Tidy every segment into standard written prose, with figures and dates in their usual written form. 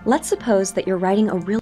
Let's suppose that you're writing a real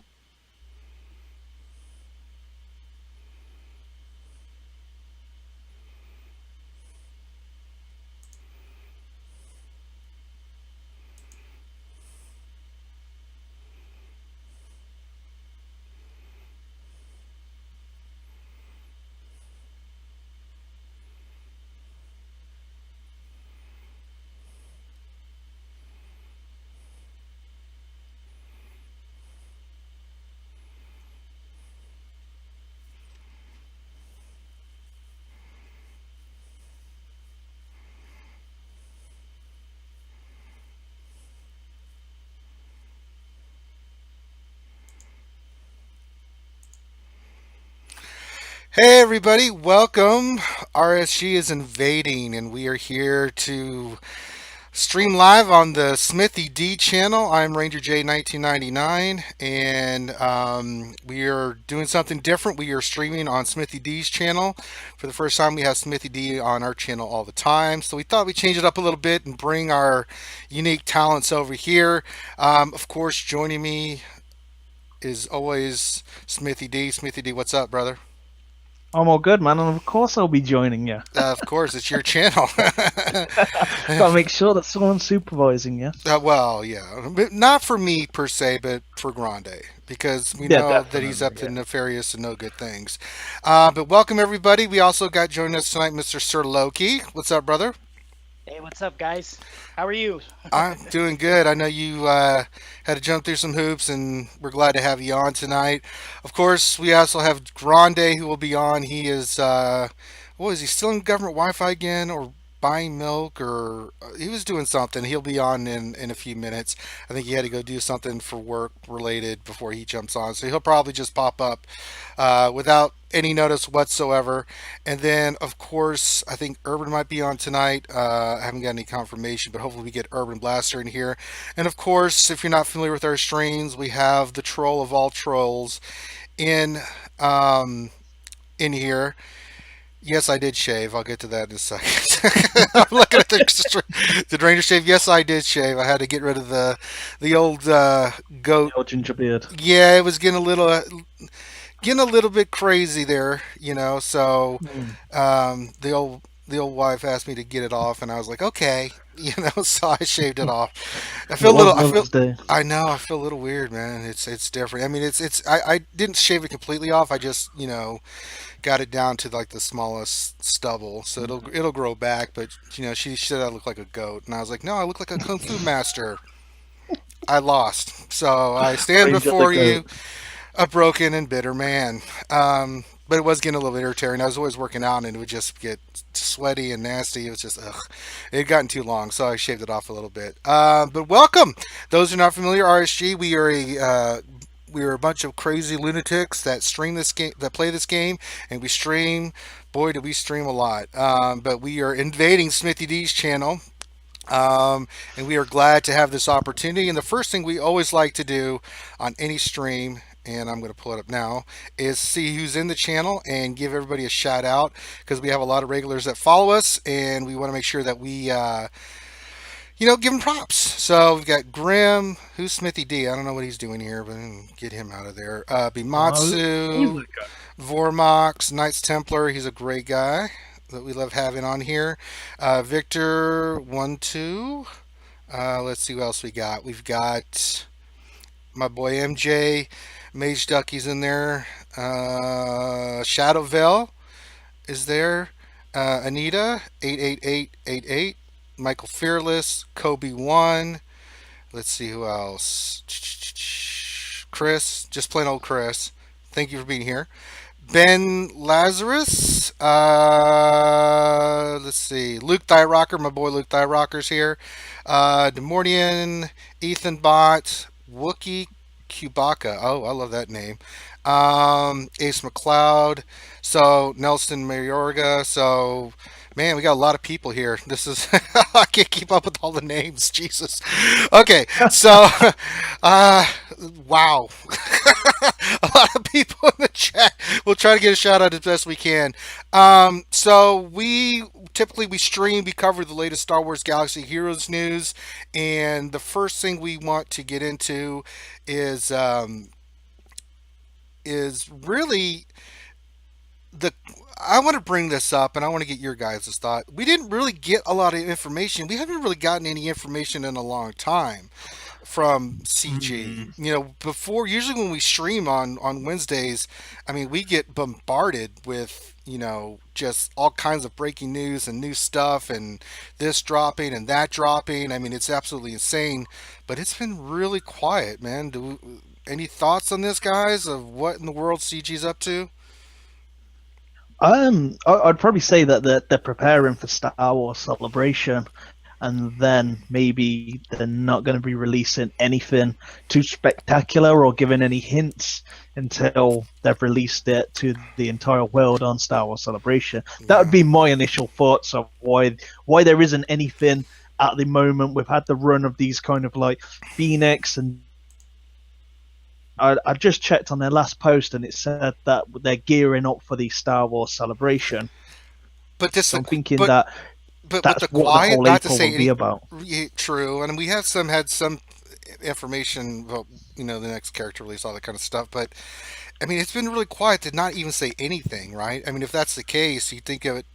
Hey everybody, welcome. RSG is invading, and we are here to stream live on the Smithie D channel. I'm Ranger J 1999, and we are doing something different. We are streaming on Smithie D's channel. For the first time, we have Smithie D on our channel all the time, so we thought we'd change it up a little bit and bring our unique talents over here. Of course, joining me is always Smithy D. Smithy D, what's up, brother? I'm all good, man, and of course I'll be joining you. Of course, it's your channel. Gotta make sure that someone's supervising you. Well, yeah, but not for me per se, but for Grande, because we Yeah, know that he's definitely. up to Yeah. nefarious and no good things. But welcome everybody. We also got joining us tonight, Mr. Sir Loki. What's up, brother? Hey, what's up, guys? How are you? I'm doing good. I know you had to jump through some hoops, and we're glad to have you on tonight. Of course, we also have Grande who will be on. He is, what is he still in government Wi-Fi again, or buying milk, or he was doing something. He'll be on in a few minutes. I think he had to go do something for work related before he jumps on, so he'll probably just pop up without any notice whatsoever. And then, of course, I think Urban might be on tonight. I haven't got any confirmation, but hopefully we get Urban Blaster in here. And of course, if you're not familiar with our streams, we have the troll of all trolls in um, in here. Yes, I did shave. I'll get to that in a second. I'm looking at the Ranger shave. Yes, I did shave. I had to get rid of the old goat. Your ginger beard. Yeah, it was getting a little bit crazy there, you know. So Hmm. the old wife asked me to get it off, and I was like, okay, you know. So I shaved it off. I It feel a was little. I feel. Mother's Day. I know. I feel a little weird, man. It's different. I mean, it's. I didn't shave it completely off. I just got it down to like the smallest stubble, so it'll grow back. But she said I look like a goat, and I was like, no, I look like a kung fu master. I lost, so I stand Ranger the before you goat. a broken and bitter man. But it was getting a little bit irritating. I was always working out, and it would just get sweaty and nasty. It was just, ugh. It had gotten too long, so I shaved it off a little bit. But welcome. Those who are not familiar, RSG, we are a bunch of crazy lunatics that stream this game, that play this game, and we stream. Boy, do we stream a lot. But we are invading Smithy D's channel. And we are glad to have this opportunity. And the first thing we always like to do on any stream, and I'm going to pull it up now, is see who's in the channel and give everybody a shout out because we have a lot of regulars that follow us, and we want to make sure that we, give them props. So we've got Grim, who's Smithy D. I don't know what he's doing here, but get him out of there. He's Bimatsu, the goat. Vormox, Knights Templar. He's a great guy that we love having on here. Victor, 1 2. Let's see what else we got. We've got my boy MJ, Mage Ducky's in there. Shadow Veil is there. Anita, 88888. Michael Fearless, Kobe 1. Let's see who else. Chris, just plain old Chris. Thank you for being here. Ben Lazarus. Let's see. Luke Thyrocker, my boy Luke Thyrocker's here. Demordian, Ethan Bott, Wookie Kubaka. Oh, I love that name. Ace McLeod, so Nelson Mayorga. So, man, we got a lot of people here. This is I can't keep up with all the names. Jesus. Okay, so, uh, wow, a lot of people in the chat. We'll try to get a shout out as best we can. So we typically we stream, we cover the latest Star Wars Galaxy Heroes news, and the first thing we want to get into is um, is really the I want to bring this up and I want to get your guys' thought. We didn't really get a lot of information. We haven't really gotten any information in a long time from CG. Mm. You know, before usually when we stream on Wednesdays, I mean, we get bombarded with, just all kinds of breaking news and new stuff and this dropping and that dropping. I mean, it's absolutely insane, but it's been really quiet, man. Any thoughts on this, guys, of what in the world CG's up to? I'd probably say that they're preparing for Star Wars Celebration, and then maybe they're not going to be releasing anything too spectacular or giving any hints until they've released it to the entire world on Star Wars Celebration. That would be my initial thoughts of why there isn't anything at the moment. We've had the run of these kind of like Phoenix, and I just checked on their last post, and it said that they're gearing up for the Star Wars Celebration. But this, So I'm thinking but that but with that's the what the quiet, whole not to April say will be about. true, and we have had some information about the next character release, all that kind of stuff. But I mean, it's been really quiet to not even say anything, right? I mean, if that's the case, you think of it,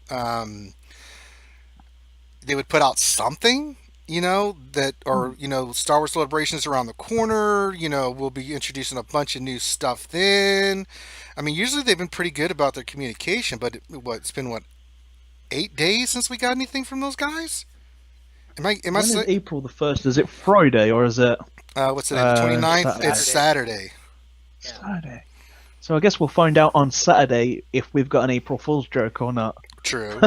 they would put out something, that, or Star Wars Celebrations around the corner. We'll be introducing a bunch of new stuff then. I mean, usually they've been pretty good about their communication, but it's been 8 days since we got anything from those guys? Am I When is saying? April the 1st? Is it Friday or is it What's today? The 29th? Saturday? It's Saturday. Yeah. Saturday? So I guess we'll find out on Saturday if we've got an April Fool's joke or not. True.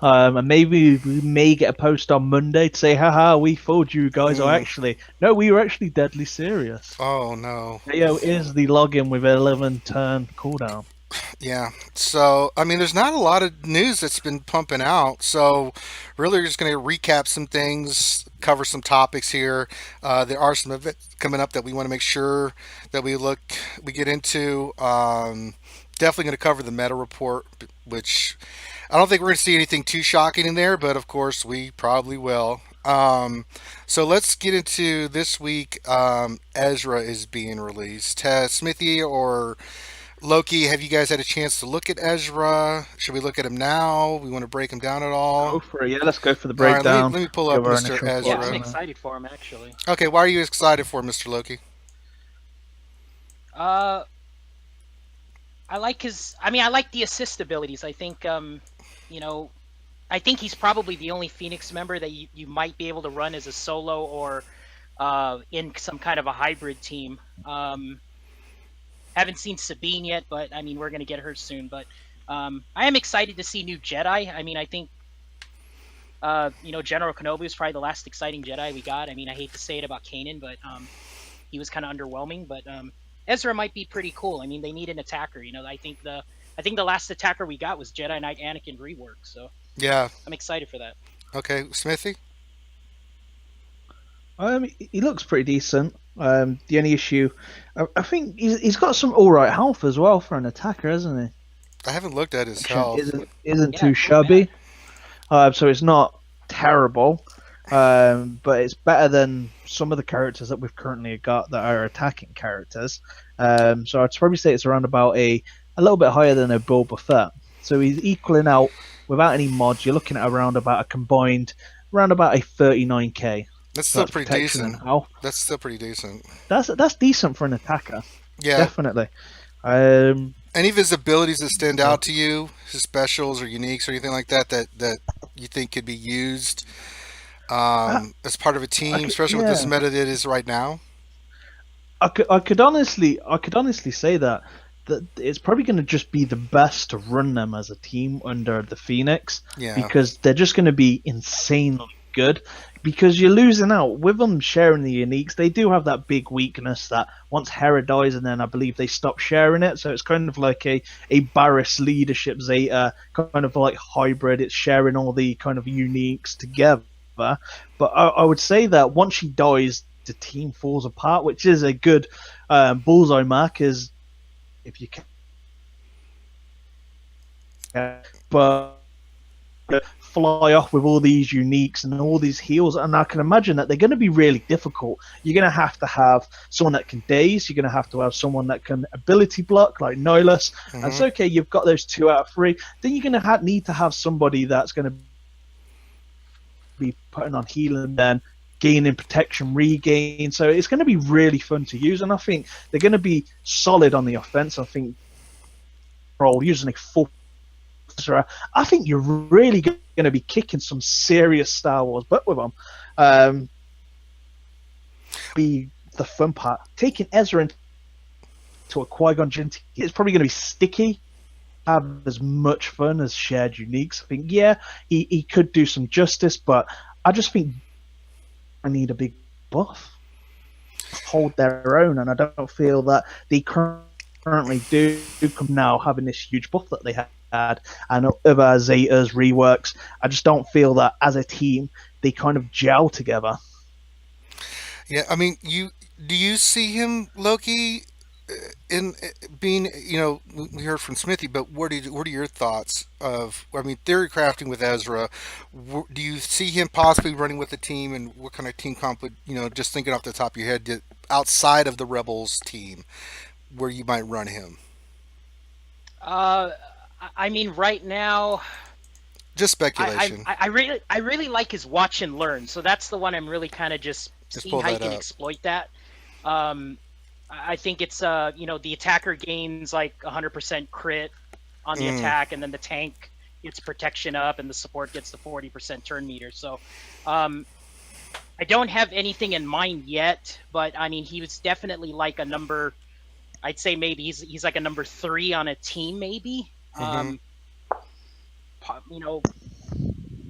And maybe we may get a post on Monday to say, haha, we fooled you guys. Or actually, no, we were actually deadly serious. Oh no. AO is the login with 11 turn cooldown. Yeah. So I mean, there's not a lot of news that's been pumping out. So really, we're just going to recap some things, cover some topics here. There are some events coming up that we want to make sure that we get into. Definitely going to cover the meta report, which I don't think we're going to see anything too shocking in there, but of course we probably will. So let's get into this week. Ezra is being released. Smithy or Loki, have you guys had a chance to look at Ezra? Should we look at him now? We want to break him down at all? Go for it. Yeah, let's go for the All right, breakdown. let me pull up Give our Mr. initial Ezra. Yeah, thoughts I'm on it. excited for him actually. Okay, why are you excited for Mr. Loki? I like I like the assist abilities. I think I think he's probably the only Phoenix member that you might be able to run as a solo or in some kind of a hybrid team. Haven't seen Sabine yet, but I mean, we're going to get her soon. But I am excited to see new Jedi. I mean, I think, General Kenobi is probably the last exciting Jedi we got. I mean, I hate to say it about Kanan, but he was kind of underwhelming. But Ezra might be pretty cool. I mean, they need an attacker. I think the last attacker we got was Jedi Knight Anakin rework. So Yeah. I'm excited for that. Okay, Smithy? He looks pretty decent. The only issue, I think he's got some alright health as well for an attacker, hasn't he? I haven't looked at his Actually, health. Isn't Yeah, too not shabby. So it's not terrible, but it's better than some of the characters that we've currently got that are attacking characters. So I'd probably say it's around about a little bit higher than a Boba Fett. So he's equaling out without any mods. You're looking at around about a 39k. That's still That's pretty protection decent. and health. That's still pretty decent. That's decent for an attacker. Yeah. Definitely. Any of his abilities that stand out to you, his specials or uniques or anything like that you think could be used as part of a team, especially with this meta that it is right now? I could honestly say that it's probably going to just be the best to run them as a team under the Phoenix, Yeah. because they're just going to be insanely good. because you're losing out with them sharing the uniques. They do have that big weakness that once Hera dies, and then I believe they stop sharing it. So it's kind of like a Barris leadership Zeta kind of like hybrid. It's sharing all the kind of uniques together. But I would say that once she dies, the team falls apart, which is a good bullseye mark. Is if you can, but fly off with all these uniques and all these heals, and I can imagine that they're going to be really difficult. You're going to have someone that can daze, you're going to have someone that can ability block like Nihilus, and it's okay, you've got those 2 out of 3. Then you're going to need to have somebody that's going to be putting on healing, then gaining protection, regain. So it's going to be really fun to use, and I think they're going to be solid on the offense. I think using a full, I think you're really going to be kicking some serious Star Wars butt with them. Be the fun part. Taking Ezra into a Qui-Gon Jinn, it's probably going to be sticky. Have as much fun as shared uniques. I think, yeah, he could do some justice, but I just think I need a big buff. Hold their own, and I don't feel that they currently do come now having this huge buff that they had. And other Zetas, reworks, I just don't feel that as a team they kind of gel together. Yeah, I mean, do you see him, Loki, in being, we heard from Smithy, but what are your thoughts of, I mean, theory crafting with Ezra? Do you see him possibly running with the team, and what kind of team comp would, just thinking off the top of your head, outside of the Rebels team, where you might run him? I mean, right now, just speculation. I really like his watch and learn. So that's the one I'm really kind of just seeing how you can exploit that. I think it's the attacker gains like 100% crit on the attack, and then the tank gets protection up, and the support gets the 40% turn meter. So I don't have anything in mind yet, but I mean, he was definitely like a number. I'd say maybe he's like a number 3 on a team, maybe.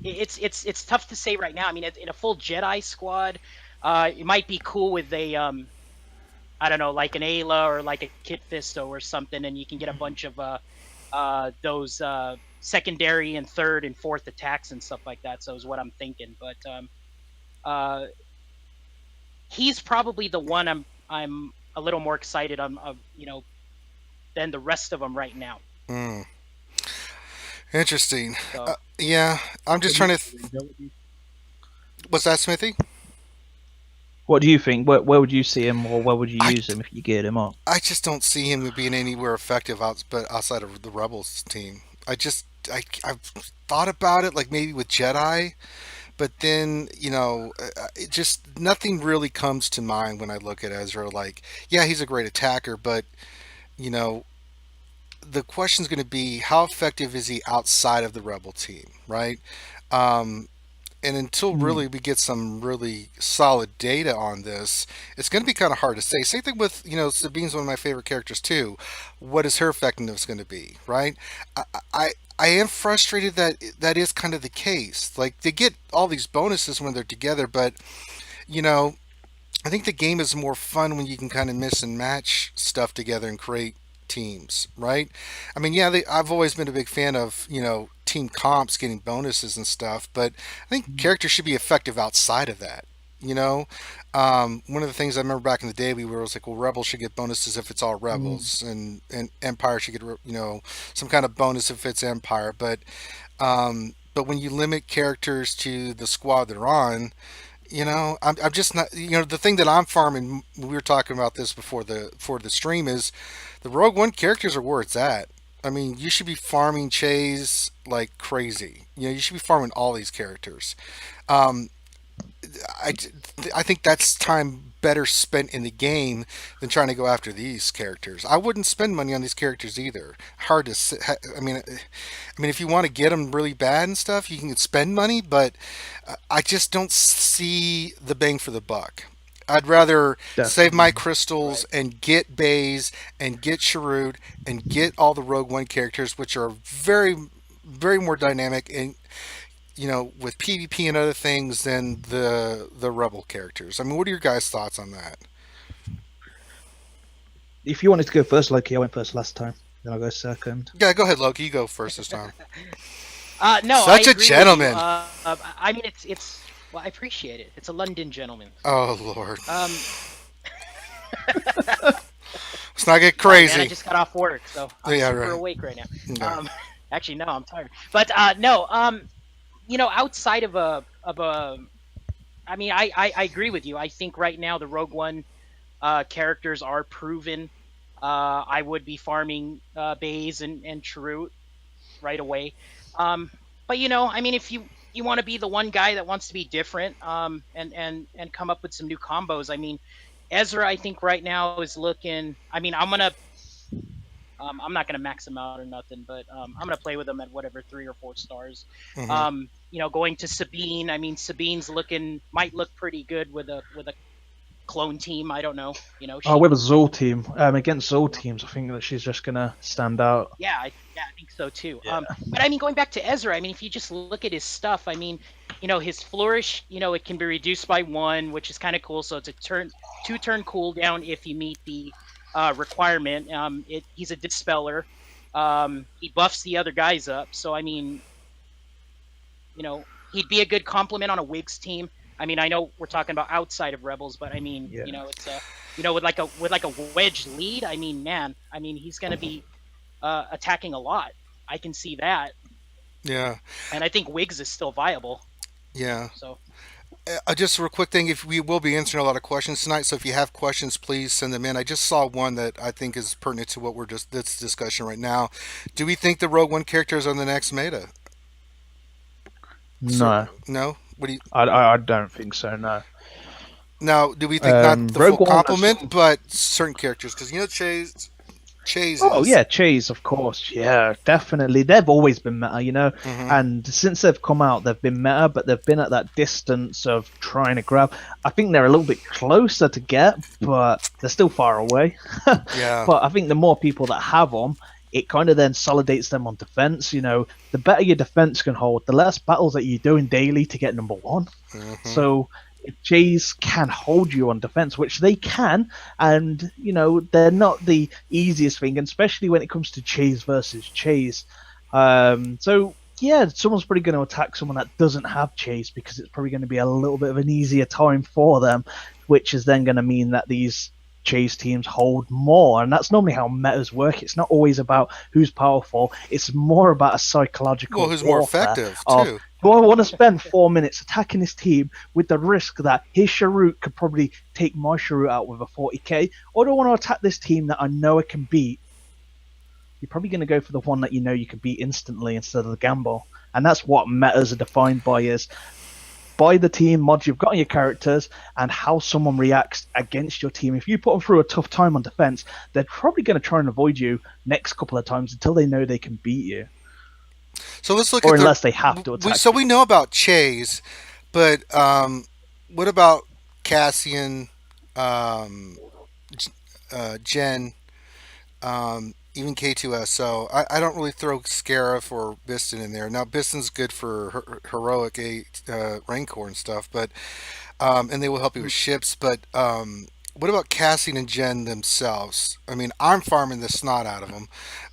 It's tough to say right now. I mean, in a full Jedi squad, it might be cool with a I don't know, like an Ayla or like a Kit Fisto or something, and you can get a bunch of those secondary and third and fourth attacks and stuff like that. So is what I'm thinking. But he's probably the one I'm a little more excited on, than the rest of them right now. Interesting. So, yeah, I'm just trying to. What's that, Smithy? What do you think? Where would you see him, or where would you use him if you geared him up? I just don't see him being anywhere effective outside of the Rebels team. I've thought about it, like maybe with Jedi, but then it just nothing really comes to mind when I look at Ezra. Like, yeah, he's a great attacker, but the question is going to be how effective is he outside of the Rebel team, right? And until really we get some really solid data on this, it's going to be kind of hard to say. Same thing with, Sabine's one of my favorite characters too. What is her effectiveness going to be, right? I am frustrated that that is kind of the case. Like, they get all these bonuses when they're together, but, I think the game is more fun when you can kind of mix and match stuff together and create teams, right? I mean, yeah, I've always been a big fan of, team comps getting bonuses and stuff, but I think characters should be effective outside of that. One of the things I remember back in the day, we were always like, well, Rebels should get bonuses if it's all Rebels, and Empire should get, some kind of bonus if it's Empire. But when you limit characters to the squad they're on, I'm just not. The thing that I'm farming. We were talking about this before the stream, is the Rogue One characters are where it's at. I mean, you should be farming Chase like crazy. You should be farming all these characters. I think that's time better spent in the game than trying to go after these characters. I wouldn't spend money on these characters either. Hard to say. I mean, if you want to get them really bad and stuff, you can spend money, but I just don't see the bang for the buck. I'd rather save my crystals and get Baze and get Chirrut and get all the Rogue One characters, which are very, very more dynamic, and with PvP and other things than the rebel characters. I mean, what are your guys' thoughts on that? If you wanted to go first, Loki, I went first last time. Then I'll go second. Yeah, go ahead, Loki. You go first this time. No, Such I a agree gentleman. With you. I mean, it's well, I appreciate it. It's a London gentleman. Oh Lord. Um, Let's not get sorry, man, I crazy. just got off work, so I'm Yeah, super right. awake right now. Yeah. Actually, no, I'm tired. But no, outside of I mean, I agree with you. I think right now the Rogue One characters are proven. I would be farming Baze and Chirrut right away. But I mean, if you want to be the one guy that wants to be different, and come up with some new combos. I mean, Ezra, I think right now is looking. I mean, I'm not gonna max him out or nothing, but I'm gonna play with him at whatever 3 or 4 stars. Mhm. Going to Sabine. I mean, Sabine's might look pretty good with a clone team. I don't know. Oh, with a Zol team, against Zol teams, I think that she's just gonna stand out. Yeah, I think so too. Yeah. But I mean, going back to Ezra, I mean, if you just look at his stuff, I mean, his flourish, it can be reduced by 1, which is kind of cool. So it's a 2-turn cooldown if you meet the requirement. He's a dispeller. He buffs the other guys up. So I mean, he'd be a good complement on a Wigs team. I mean, I know we're talking about outside of Rebels, but I mean, Yeah. it's with like a wedge lead. I mean, man, I mean, he's gonna be attacking a lot. I can see that, Yeah. and I think Wigs is still viable. Yeah. So Just a real quick thing. If we will be answering a lot of questions tonight, so if you have questions, please send them in. I just saw one that I think is pertinent to what this discussion right now. Do we think the Rogue One characters are the next meta? No, No. What do you? I don't think so. No. Now, do we think not the Rogue full One has complement, some- but certain characters? Because Chase Oh is. yeah, Chase, of course. Yeah, definitely. They've always been meta, Mhm. and since they've come out, they've been meta, but they've been at that distance of trying to grab. I think they're a little bit closer to get, but they're still far away. Yeah. But I think the more people that have them, it kind of then solidates them on defense. The better your defense can hold, the less battles that you're doing daily to get number 1. Mhm. So if Jays can hold you on defense, which they can, and they're not the easiest thing, and especially when it comes to Chase versus Chase. So yeah, someone's probably going to attack someone that doesn't have Chase because it's probably going to be a little bit of an easier time for them, which is then going to mean that these Chase teams hold more, and that's normally how metas work. It's not always about who's powerful; it's more about a psychological. Well, who's more warfare effective of, too? do I want to spend 4 minutes attacking this team with the risk that his Chirrut could probably take my Chirrut out with a 40k, or do I want to attack this team that I know I can beat? You're probably going to go for the one that you can beat instantly instead of the gamble, and that's what metas are defined by: is by the team mods you've got on your characters and how someone reacts against your team. If you put them through a tough time on defense, they're probably going to try and avoid you next couple of times until they know they can beat you. So let's look Or at unless they have to attack. So we know about Chase, but what about Cassian, Jen, even K2SO? I don't really throw Scarif or Biston in there. Now Biston's good for heroic Rancor and stuff, but and they will help you with ships. But what about Cassian and Jen themselves? I mean, I'm farming the snot out of them.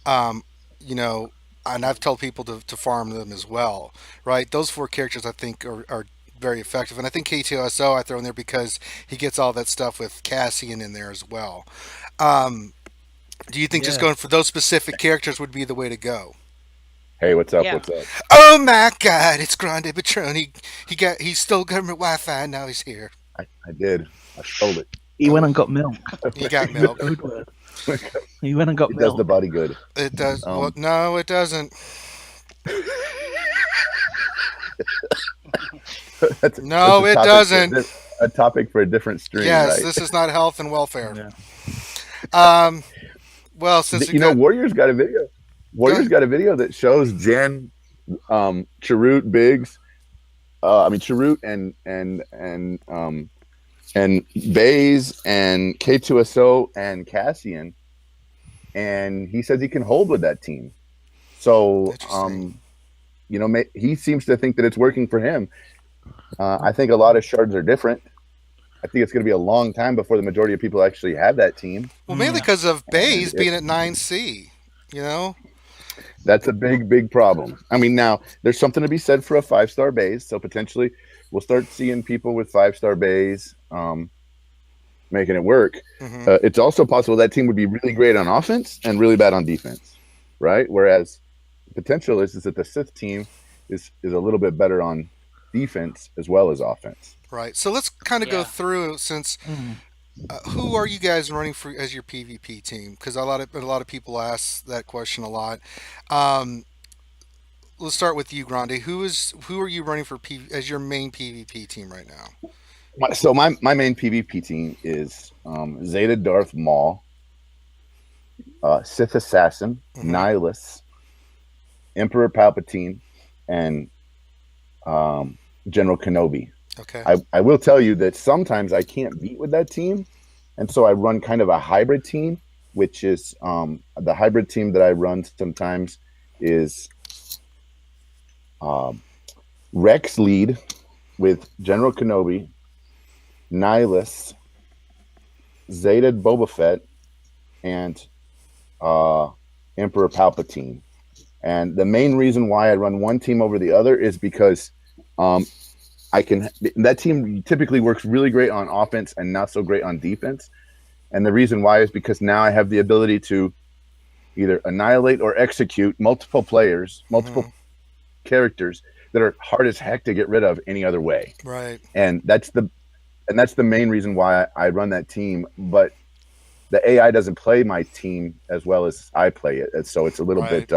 Um, you know, and I've told people to farm them as well, right? Those 4 characters I think are very effective, and I think K2SO I throw in there because he gets all that stuff with Cassian in there as well. Um, do you think just Yeah. going for those specific characters would be the way to go? Hey, what's up? Yeah. What's up? Oh my God! It's Grandepatron. He stole government Wi-Fi, and now he's here. I did. I stole it. He went and got milk. He got milk. Code word. He went and got It does milk. the body good. It does. Um, Well, no, it doesn't. No, it that's a topic doesn't. A topic for a different stream, Yes, right? this is not health and welfare. Yeah. Well, since we You know, got, Warriors got a video. Warriors got a video that shows Jen, Chirrut, Biggs. Chirrut and Baze and K2SO and Cassian, and he says he can hold with that team. So Interesting. he seems to think that it's working for him. I think a lot of shards are different. I think it's going to be a long time before the majority of people actually have that team. Well, mainly because of Bays being at 9C, That's a big problem. I mean, now there's something to be said for a 5-star base, so potentially we'll start seeing people with 5-star bays making it work. It's also possible that team would be really great on offense and really bad on defense, right? Whereas the potential is that the Sith team is a little bit better on defense as well as offense. Right. So let's kind of go through since. Who are you guys running for as your PvP team? Because a lot of people ask that question a lot. Let's start with you, Grande. Who are you running for as your main PvP team right now? So my main PvP team is Zeta Darth Maul, Sith Assassin, Nihilus, Emperor Palpatine, and General Kenobi. Okay. I will tell you that sometimes I can't beat with that team, and so I run kind of a hybrid team, which is the hybrid team that I run sometimes is Rex lead with General Kenobi, Nihilus, Zeta Boba Fett, and Emperor Palpatine. And the main reason why I run one team over the other is because that team typically works really great on offense and not so great on defense. And the reason why is because now I have the ability to either annihilate or execute multiple players, multiple characters that are hard as heck to get rid of any other way. Right. And that's the main reason why I run that team. But the AI doesn't play my team as well as I play it. And so it's a little bit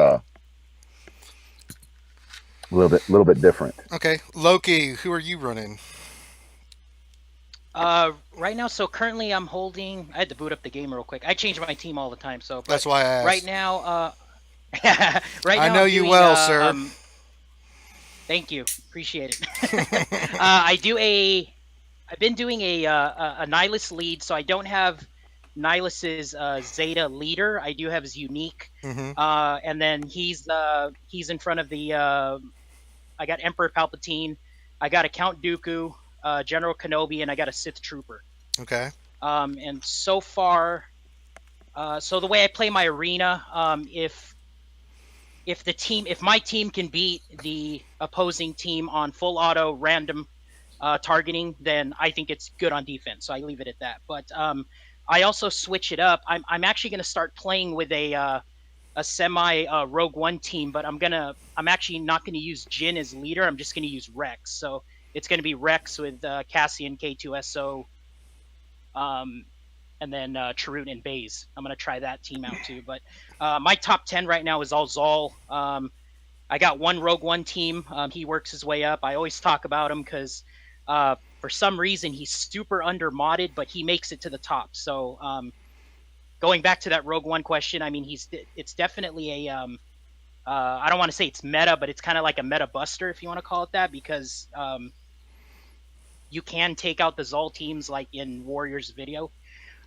little bit different. Okay, Loki, who are you running? Right now, so currently I'm holding. I had to boot up the game real quick. I change my team all the time, so that's why I asked. Right now, I know you well, sir. Thank you, appreciate it. I've been doing a Nihilus lead, so I don't have Nihilus's Zeta leader. I do have his unique, and then he's in front of the. I got Emperor Palpatine, I got a Count Dooku, General Kenobi, and I got a Sith Trooper. Okay. And so far, so the way I play my arena, if my team can beat the opposing team on full auto random targeting, then I think it's good on defense. So I leave it at that. But I also switch it up. I'm actually going to start playing with a semi Rogue One team, but I'm actually not going to use Jin as leader. I'm just going to use Rex. So it's going to be Rex with Cassian, K2SO, and then Chirrut and Baze. I'm going to try that team out too. But my top 10 right now is all Zol. I got one Rogue One team. He works his way up. I always talk about him because for some reason he's super under modded, but he makes it to the top. So going back to that Rogue One question, I mean, it's definitely a I don't want to say it's meta, but it's kind of like a meta buster, if you want to call it that, because you can take out the Zol teams like in Warriors video.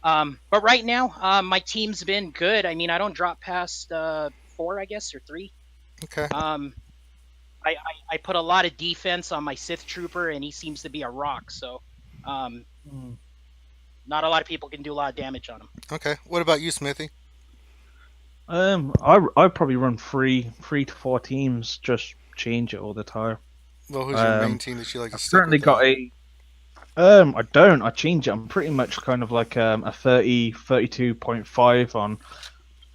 But right now, my team's been good. I mean, I don't drop past 4, I guess, or 3. Okay. I put a lot of defense on my Sith Trooper, and he seems to be a rock. So, not a lot of people can do a lot of damage on him. Okay. What about you, Smithie? I probably run 3 to 4 teams. Just change it all the time. Well, who's your main team that you like to stick currently with? Got a. I don't. I change it. I'm pretty much kind of like a 32.5 on.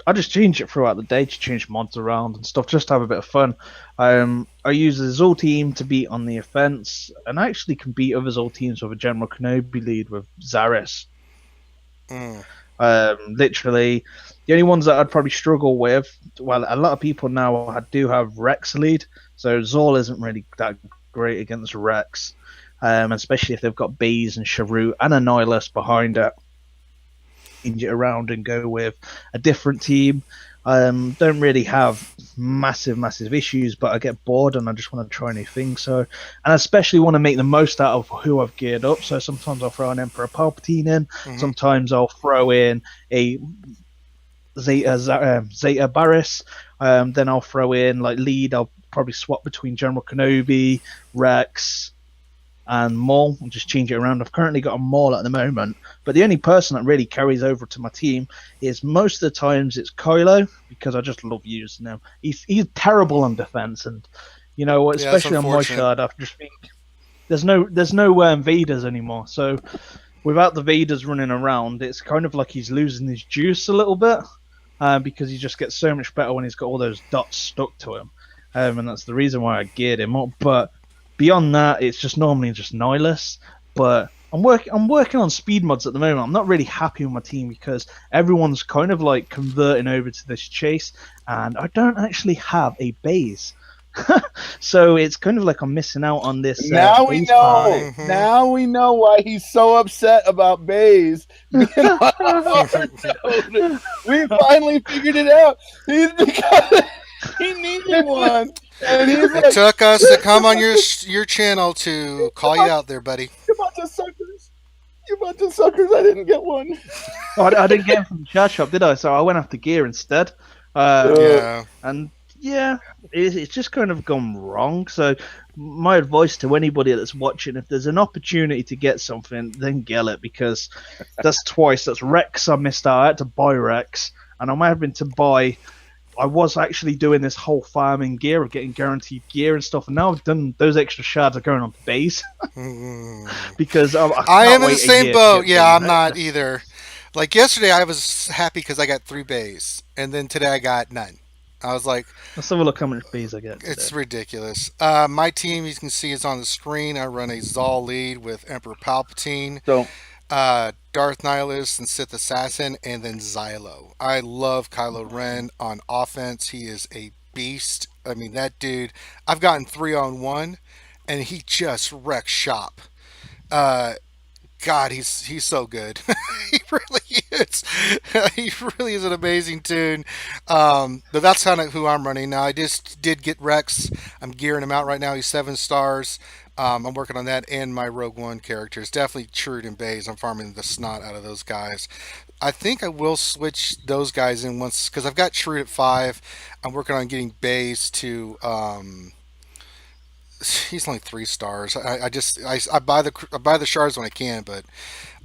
I just change it throughout the day to change mods around and stuff, just to have a bit of fun. I use the Zol team to beat on the offense, and I actually can beat other Zol teams with a General Kenobi lead with Zaris. Literally, the only ones that I'd probably struggle with, well, a lot of people now do have Rex lead, so Zol isn't really that great against Rex, especially if they've got Baze and Chirrut and a Nihilus behind it. Change it around and go with a different team. Don't really have massive issues, but I get bored and I just want to try new things. So, and I especially want to make the most out of who I've geared up. So sometimes I'll throw an Emperor Palpatine in. Sometimes I'll throw in a Zeta Barris. Then I'll throw in like lead. I'll probably swap between General Kenobi, Rex, and Maul, and just change it around. I've currently got a Maul at the moment, but the only person that really carries over to my team is most of the times it's Kylo, because I just love using him. He's terrible on defense, and especially on my shard, I just think there's no Vaders anymore. So without the Vaders running around, it's kind of like he's losing his juice a little bit, because he just gets so much better when he's got all those dots stuck to him, and that's the reason why I geared him up. But beyond that, it's just normally just Nihilus. But I'm working on speed mods at the moment. I'm not really happy with my team because everyone's kind of like converting over to this chase, and I don't actually have a base. So it's kind of like I'm missing out on this. Now we know. Now we know why he's so upset about bays. We finally figured it out. He's because he needed one. And he's It took us to come on your channel to call you out there, buddy. You bunch of suckers. You bunch of suckers. I didn't get one. I didn't get him from the chat shop, did I? So I went after gear instead. Yeah. And yeah, it's just kind of gone wrong. So my advice to anybody that's watching, if there's an opportunity to get something, then get it, because that's twice. That's Rex I missed out. I had to buy Rex, and I'm having to buy... I was actually doing this whole farming gear of getting guaranteed gear and stuff, and now I've done those extra shards are going on to base. Because I am in the same boat. Yeah, I'm not either. Like yesterday, I was happy because I got 3 bays, and then today I got none. I was like, let's have a look how many bays I get today. It's ridiculous. My team, you can see, is on the screen. I run a Zal lead with Emperor Palpatine. So, Darth Nihilus and Sith Assassin, and then Xylo. I love Kylo Ren on offense. He is a beast. I mean, that dude, I've gotten 3-on-1, and he just wrecks shop. God, he's so good. He really is. He really is an amazing tune. But that's kind of who I'm running now. I just did get Rex. I'm gearing him out right now. He's 7 stars. I'm working on that and my Rogue One characters. Definitely Chirrut and Baze. I'm farming the snot out of those guys. I think I will switch those guys in once, because I've got Chirrut at 5. I'm working on getting Baze to... he's only 3 stars. I buy the shards when I can, but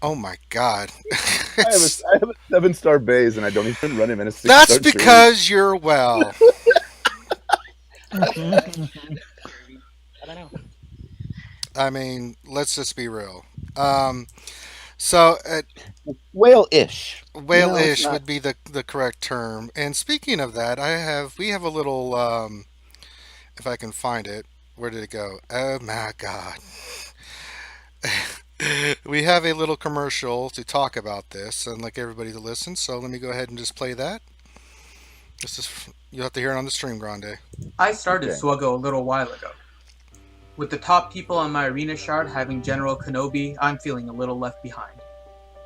oh my god, I have a 7-star base, and I don't even run him in a 6-star. That's because you're well. I don't know. I mean, let's just be real. So whale-ish. Whale-ish would be the correct term. And speaking of that, we have a little. If I can find it. Where did it go? Oh my god. We have a little commercial to talk about this and like everybody to listen, so let me go ahead and just play that. You'll have to hear it on the stream, Grande. I started SWGOH a little while ago. With the top people on my arena shard having General Kenobi, I'm feeling a little left behind.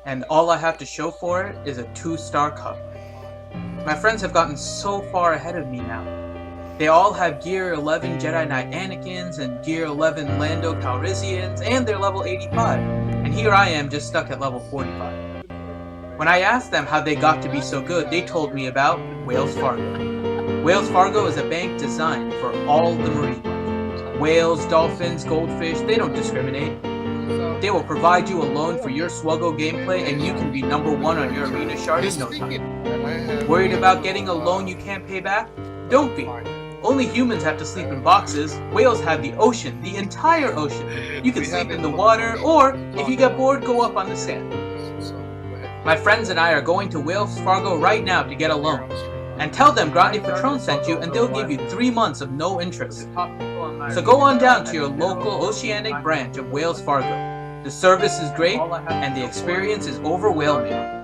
And all I have to show for it is a 2-star cup. My friends have gotten so far ahead of me now. They all have Gear 11 Jedi Knight Anakins and Gear 11 Lando Calrissians, and they're level 85. And here I am just stuck at level 45. When I asked them how they got to be so good, they told me about Whales Fargo. Whales Fargo is a bank designed for all the marine life. Whales, dolphins, goldfish, they don't discriminate. They will provide you a loan for your SWGOH gameplay, and you can be number 1 on your arena shard in no time. Worried about getting a loan you can't pay back? Don't be. Only humans have to sleep in boxes. Whales have the ocean, the entire ocean. You can sleep in the water, or if you get bored, go up on the sand. My friends and I are going to Whales Fargo right now to get a loan. And tell them Grandepatron sent you, and they'll give you 3 months of no interest. So go on down to your local oceanic branch of Whales Fargo. The service is great, and the experience is overwhelming.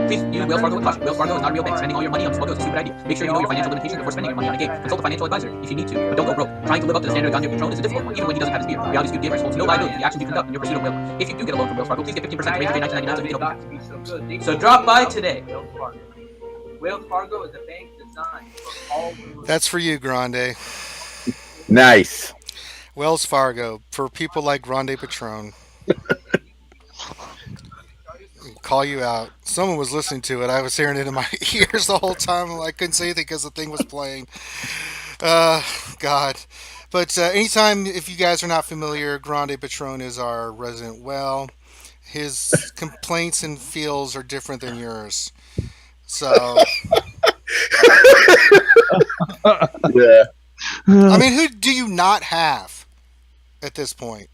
Please use Whales Fargo with caution. Whales Fargo is not a real bank. Spending all your money on SWGOH is a stupid idea. Make sure you know your financial limitations before spending your money on a game. Consult a financial advisor if you need to, but don't go broke. Trying to live up to the standard of Grandepatron is a difficult one, even when he doesn't have his beard. Reality Skewed Gamers holds no liability for the actions you conduct in your pursuit of whale. If you do get a loan from Whales Fargo, please get 15% to raise your $19.99 to video. So drop by today. Whales Fargo is a bank designed for all. That's for you, Grande. Nice. Wells Fargo, for people like Grandepatron. Call you out. Someone was listening to it. I was hearing it in my ears the whole time. I couldn't say anything because the thing was playing. Uh, God. But anytime, if you guys are not familiar, Grandepatron is our resident well. His complaints and feels are different than yours. So, Yeah. I mean, who do you not have at this point?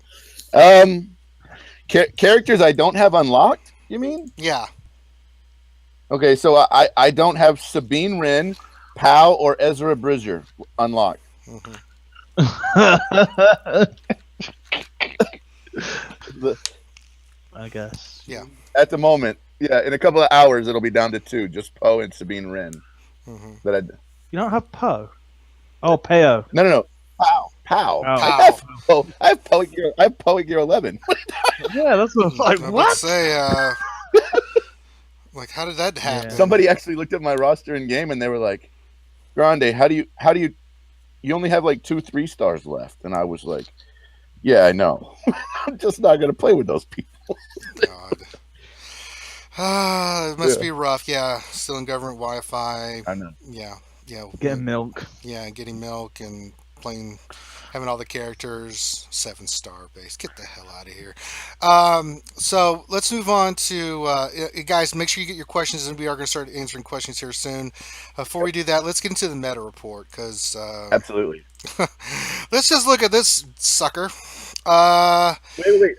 Characters I don't have unlocked. You mean? Yeah. Okay, so I don't have Sabine Wren, Pow, or Ezra Bridger unlocked. Mhm. I guess. Yeah. At the moment, yeah. In a couple of hours, it'll be down to 2, just Poe and Sabine Wren. hmm That I You don't have Poe? Oh, Peo. no. Pow. Oh. I have Poe at gear 11. Yeah, that's what I was like. I would What? say, like, how did that happen? Somebody actually looked at my roster in game and they were like, "Grande, how do you only have like 2 3-stars left?" And I was like, "Yeah, I know. I'm just not gonna play with those people." God. It must be rough. Yeah, still in government Wi-Fi. I know. Yeah. Getting milk. Yeah, getting milk and playing, having all the characters 7-star base. Get the hell out of here. So let's move on to guys. Make sure you get your questions, and we are going to start answering questions here soon. Before we do that, let's get into the meta report because Absolutely. let's just look at this sucker. Wait. I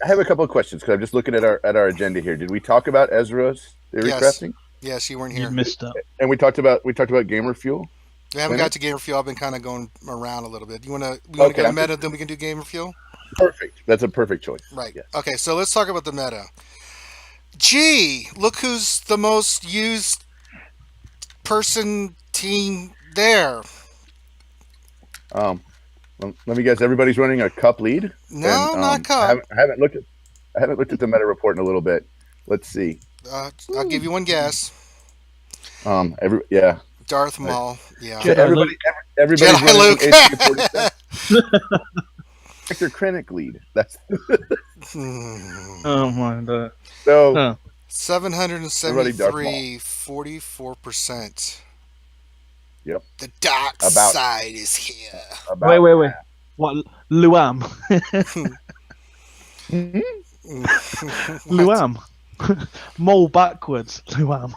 have a couple of questions because I'm just looking at our agenda here. Did we talk about Ezra's theory Yes. crafting? Yes, you weren't You here. missed it. And we talked about gamer fuel. We haven't Minute? got to gamer fuel. I've been kind of going around a little bit. We want to Okay, go to I'm meta, then we can do gamer fuel. Perfect. That's a perfect choice. Right. Yeah. Okay, so let's talk about the meta. Gee, look who's the most used person team there. Let me guess. Everybody's running a cup lead. No, And, not cup. I haven't looked at the meta report in a little bit. Let's see. I'll give you one guess. Yeah. Darth Maul. Yeah. Jedi Everybody's Jedi running Luke. HQ-47. Actor Krennic lead. That's Oh my god. so. Huh. 773, 44%. Yep. The dark About- side is here. About Wait. What? Luam. Luam. Mole backwards. Luam.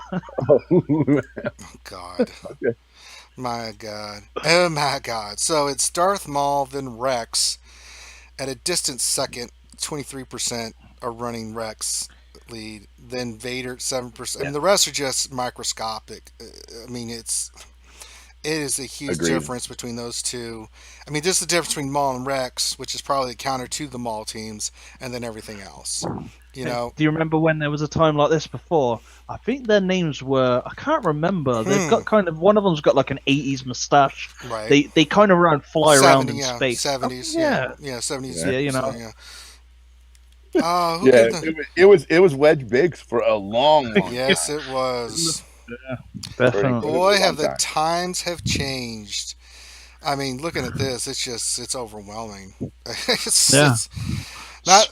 God. Okay. My God. Oh my God. So it's Darth Maul, then Rex. At a distant second, 23% are running Rex lead. Then Vader, 7%. I mean, the rest are just microscopic. I mean, it is a huge Agreed. difference between those two. I mean, just the difference between Maul and Rex, which is probably the counter to the Maul teams, and then everything else. You know? Do you remember when there was a time like this before? I think their names were. I can't remember. They've got kind of. One of them's got like an 80s mustache. Right. They kind of fly around 70, in yeah, space. 70s. Oh, Yeah. 70s. Yeah, you know. Yeah. Who Yeah, gave the- it was Wedge Biggs for a long time. Yes, it was. Definitely. Boy, Long have the time. times have changed. I mean, looking at this, it's overwhelming. Yeah. It's not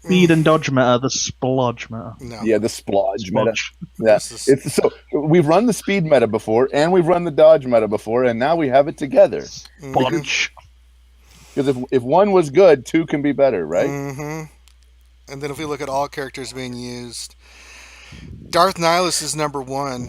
Speed and dodge meta, the splodge meta. no. Yeah, the splodge meta. Splodge. Yeah, This is- it's so we've run the speed meta before, and we've run the dodge meta before, and now we have it together. Splodge. Because if one was good, 2 can be better, right? Mm-hmm. And then if we look at all characters being used, Darth Nihilus is number 1,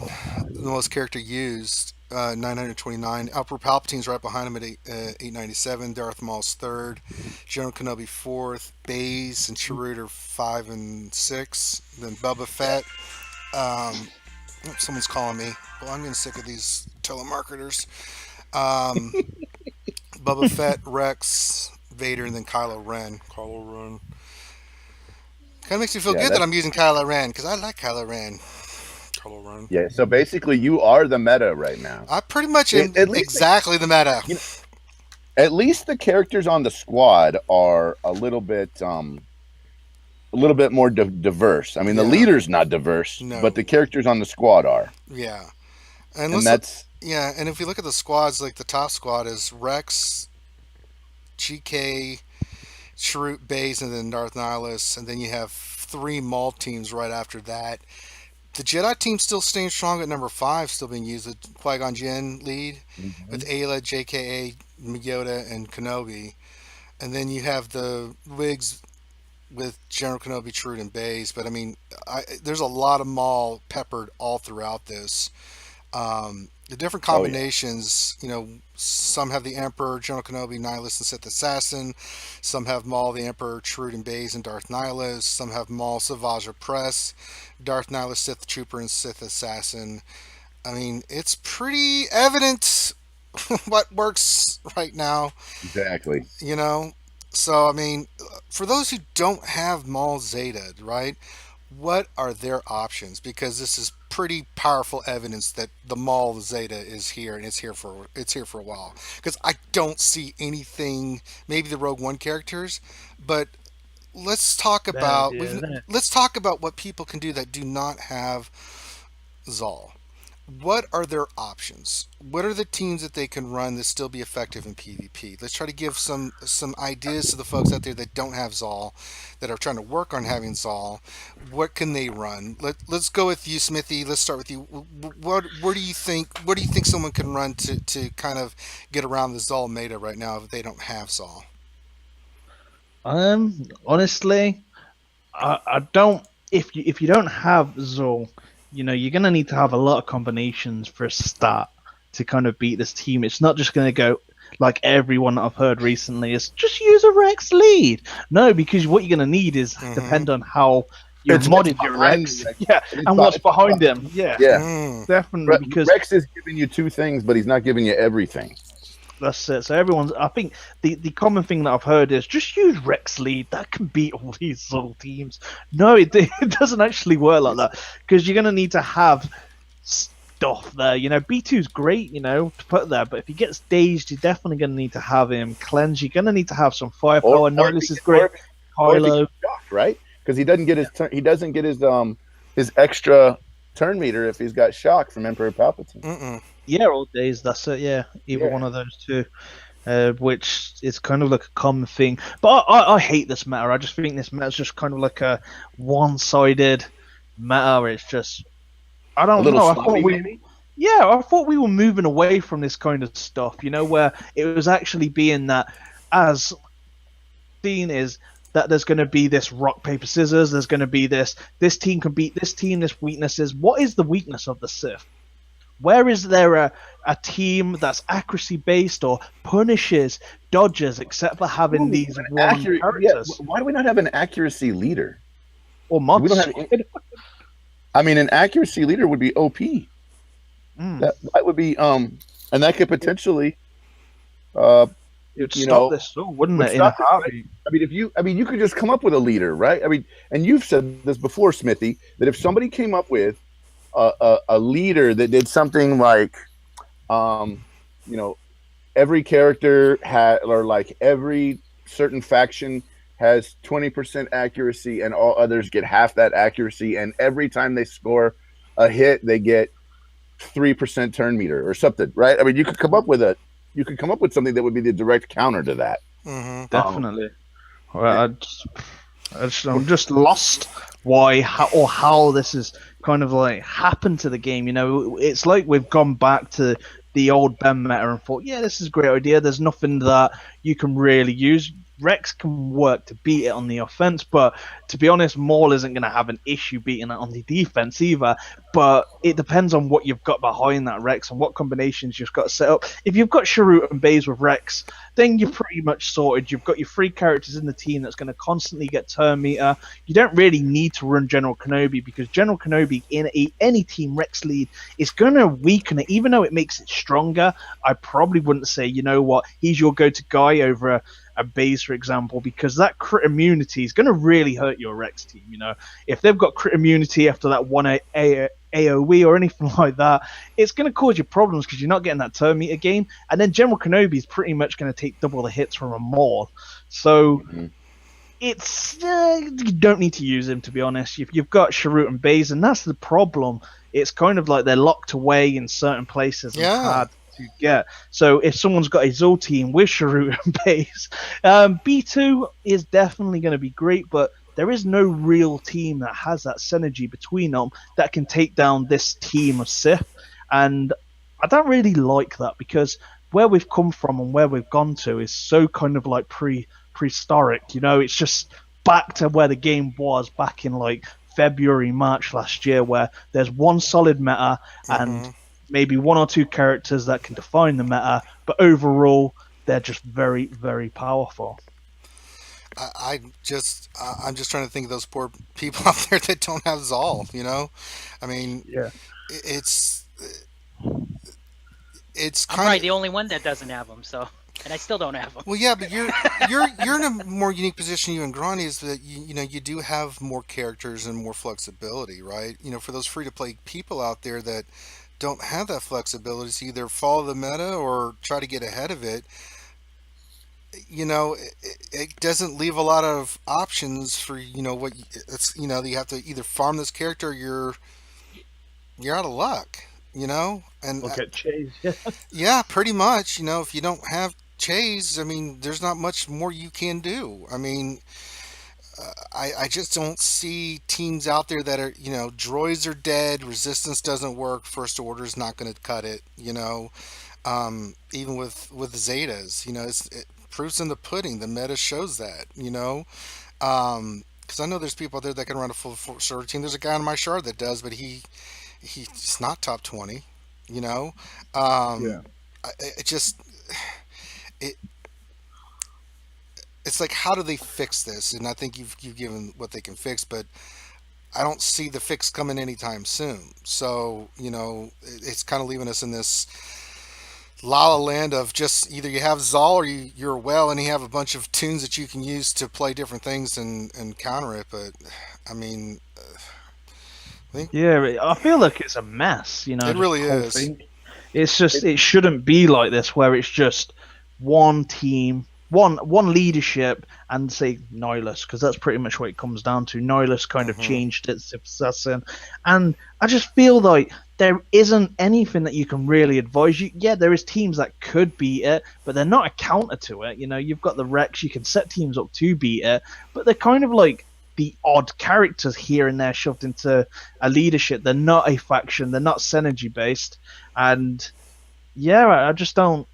the most character used, 929. Emperor Palpatine's right behind him at 897. Darth Maul's 3rd. General Kenobi 4th. Baze and Chirrut are 5 and 6. Then Boba Fett. Someone's calling me. Well, I'm getting sick of these telemarketers. Boba Fett, Rex, Vader, and then Kylo Ren. Kind of makes me feel Yeah, good that that's- I'm using Kylo Ren because I like Kylo Ren. Kylo Ren. Yeah. So basically, you are the meta right now. I pretty much am At least- exactly the meta. You know, At least the characters on the squad are a little bit more diverse. I mean, the Yeah. leader's not diverse, No. but the characters on the squad are, Yeah. and let's- that's yeah, and if we look at the squads, like the top squad is Rex, GK, Chirrut, Baze, and then Darth Nihilus, and then you have 3 Maul teams right after that. The Jedi team still staying strong at number 5, still being used with Qui-Gon Jinn lead, with Ayla, JKA, Yoda, and Kenobi. And then you have the Wigs with General Kenobi, Chirrut, and Baze. But I mean, there's a lot of Maul peppered all throughout this. The different combinations, you know, some have the Emperor, General Kenobi, Nihilus, and Sith Assassin. Some have Maul, the Emperor, Chirrut, and Baze, and Darth Nihilus. Some have Maul, Savage Press, Darth Nihilus, Sith Trooper, and Sith Assassin. I mean, it's pretty evident what works right now. Exactly. You know? So, I mean, for those who don't have Maul Zeta, right? What are their options? Because this is pretty powerful evidence that the Maul Zeta is here, and it's here for a while. Because I don't see anything. Maybe the Rogue One characters, but let's talk about what people can do that do not have Zal. What are their options? What are the teams that they can run that still be effective in PvP? Let's try to give some ideas to the folks out there that don't have Zal, that are trying to work on having Zal. What can they run? Let's go with you, Smithie. Let's start with you. What do you think someone can run to kind of get around the Zal meta right now if they don't have Zal? Honestly, I don't. If you don't have Zal, you know, you're going to need to have a lot of combinations for a start to kind of beat this team. It's not just going to go like everyone that I've heard recently is just use a Rex lead. No, because what you're going to need is depend on how you've modded your Rex. Yeah, and what's behind him. Yeah, definitely. Because Rex is giving you 2 things, but he's not giving you everything. That's it. So I think the common thing that I've heard is just use Rex lead. That can beat all these Zal teams. No, it doesn't actually work like that, because you're going to need to have stuff there. You know, B2's great, you know, to put there, but if he gets dazed, you're definitely going to need to have him cleanse. You're going to need to have some firepower. Nihilus is great. Kylo, shocked, right? Because he doesn't get his extra turn meter if he's got shock from Emperor Palpatine. Yeah, all days. That's it. Yeah, either one of those two, which is kind of like a common thing. But I hate this meta. I just think this meta is just kind of like a one-sided meta. It's just I don't know. I thought we were moving away from this kind of stuff. You know, where it was actually being that as seen is that there's going to be this rock paper scissors. There's going to be this team can beat this team. This weaknesses. What is the weakness of the Sith? Where is there a team that's accuracy based or punishes dodges except for having these one characters? Why do we not have an accuracy leader? Or mods? We don't have. I mean, an accuracy leader would be OP. That would be and that could potentially it would stop this, wouldn't it? Right? I mean, you could just come up with a leader, right? I mean, and you've said this before, Smithy, that if somebody came up with a leader that did something like, you know, every character had, or like every certain faction has 20% accuracy and all others get half that accuracy, and every time they score a hit, they get 3% turn meter or something, right? I mean, you could come up with something that would be the direct counter to that. Definitely. Well, I'm just lost how this is kind of like happened to the game. You know, it's like we've gone back to the old Ben meta and thought, yeah, this is a great idea. There's nothing that you can really use. Rex can work to beat it on the offense, but to be honest, Maul isn't going to have an issue beating it on the defense either. But it depends on what you've got behind that Rex and what combinations you've got to set up. If you've got Chirrut and Baze with Rex, then you're pretty much sorted. You've got your 3 characters in the team that's going to constantly get turn meter. You don't really need to run General Kenobi, because General Kenobi in any team Rex lead is going to weaken it. Even though it makes it stronger, I probably wouldn't say, you know what, he's your go-to guy over a Baze, for example, because that crit immunity is going to really hurt your Rex team. You know, if they've got crit immunity after that one AoE or anything like that, it's going to cause you problems because you're not getting that turn meter gain. And then General Kenobi is pretty much going to take double the hits from a Maul. So it's you don't need to use him, to be honest. You've got Chirrut and Baze, and that's the problem. It's kind of like they're locked away in certain places. And hard to get. So if someone's got a Zal team with Chirrut and Baze, B2 is definitely going to be great, but there is no real team that has that synergy between them that can take down this team of Sith. And I don't really like that, because where we've come from and where we've gone to is so kind of like prehistoric. You know, it's just back to where the game was back in like February, March last year, where there's one solid meta and maybe one or two characters that can define the meta, but overall they're just very, very powerful. I'm just trying to think of those poor people out there that don't have Zal. You know, I mean, Yeah. it's I'm kind probably of the only one that doesn't have them, so, and I still don't have them. well, yeah, but you're in a more unique position. You and Grani is that you know you do have more characters and more flexibility, right? You know, for those free to play people out there that don't have that flexibility to either follow the meta or try to get ahead of it. You know, it doesn't leave a lot of options for it's you have to either farm this character or you're out of luck. You know, and We'll get chased. Yeah. yeah, pretty much. You know, if you don't have Chase, I mean, there's not much more you can do. I mean, I just don't see teams out there that are, droids are dead, resistance doesn't work, first order's not going to cut it, even with Zetas, it proofs in the pudding. The meta shows that, because I know there's people out there that can run a full sword team. There's a guy on my shard that does, but he's not top 20, Yeah. it just, it's like, how do they fix this? And I think you've given what they can fix, but I don't see the fix coming anytime soon. So, it's kind of leaving us in this la la land of just either you have Zal or you're well, and you have a bunch of tunes that you can use to play different things and counter it. But, I mean, Yeah, I feel like it's a mess, it just really the whole is. thing. It's just, it shouldn't be like this, where it's just one team, one leadership, and say Nihilus, because that's pretty much what it comes down to. Nihilus kind of changed its assassin, and I just feel like there isn't anything that you can really advise you. Yeah, there is teams that could beat it, but they're not a counter to it. You've got the Rex, you can set teams up to beat it, but they're kind of like the odd characters here and there shoved into a leadership. They're not a faction, they're not synergy based, and yeah, I just don't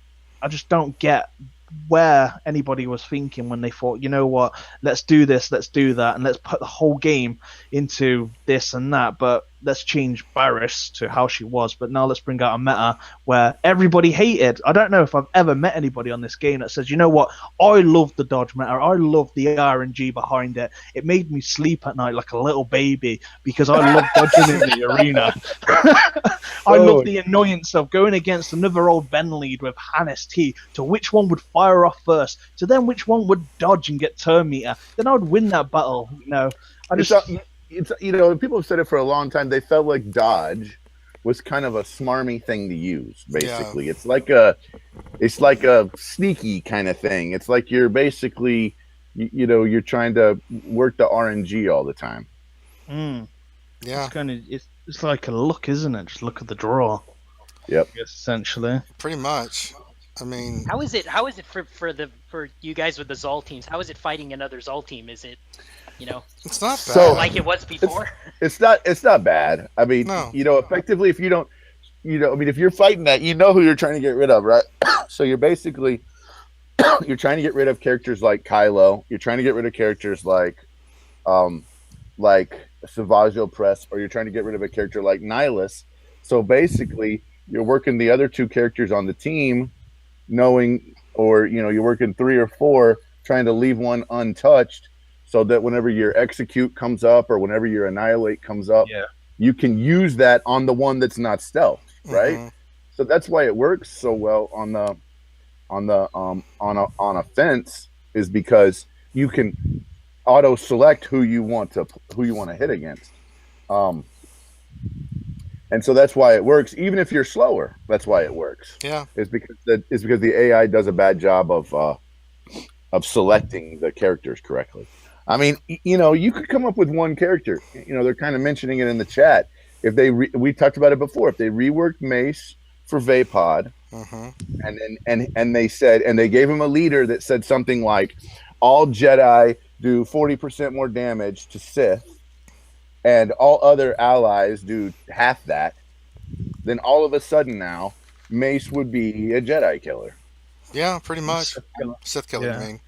get where anybody was thinking when they thought, you know what, let's do this, let's do that, and let's put the whole game into this and that, but let's change Barriss to how she was, but now let's bring out a meta where everybody hated. I don't know if I've ever met anybody on this game that says, you know what, I love the dodge meta, I love the RNG behind it, it made me sleep at night like a little baby because I love dodging in the arena. I love the annoyance of going against another old Ben lead with Hannes T, to which one would fire off first, to then which one would dodge and get turn meter, then I would win that battle. People have said it for a long time. They felt like dodge was kind of a smarmy thing to use. Basically, yeah. It's like a sneaky kind of thing. It's like you're basically, you're trying to work the RNG all the time. Yeah, it's like a look, isn't it? Just look at the draw. Yep. I guess, essentially. Pretty much. I mean, how is it for you guys with the Zal teams? How is it fighting another Zal team? Is it, it's not bad. Like it was before? It's not bad. I mean, no. Effectively, if you don't, if you're fighting that, who you're trying to get rid of, right? So you're basically, you're trying to get rid of characters like Kylo. You're trying to get rid of characters like Savaggio Press, or you're trying to get rid of a character like Nihilus. So basically, you're working the other two characters on the team, knowing, or you're working 3 or 4, trying to leave one untouched, so that whenever your execute comes up or whenever your annihilate comes up, you can use that on the one that's not stealth, right? So that's why it works so well on a fence, is because you can auto select who you want to hit against. And so that's why it works. Even if you're slower, that's why it works. Yeah, it's because the AI does a bad job of selecting the characters correctly. I mean, you could come up with one character. They're kind of mentioning it in the chat. If we talked about it before. If they reworked Mace for Vapod, and they said, and they gave him a leader that said something like, all Jedi do 40% more damage to Sith, and all other allies do half that, then all of a sudden now, Mace would be a Jedi killer. Yeah, pretty much. Sith killer. Sith killer, Yeah. I mean.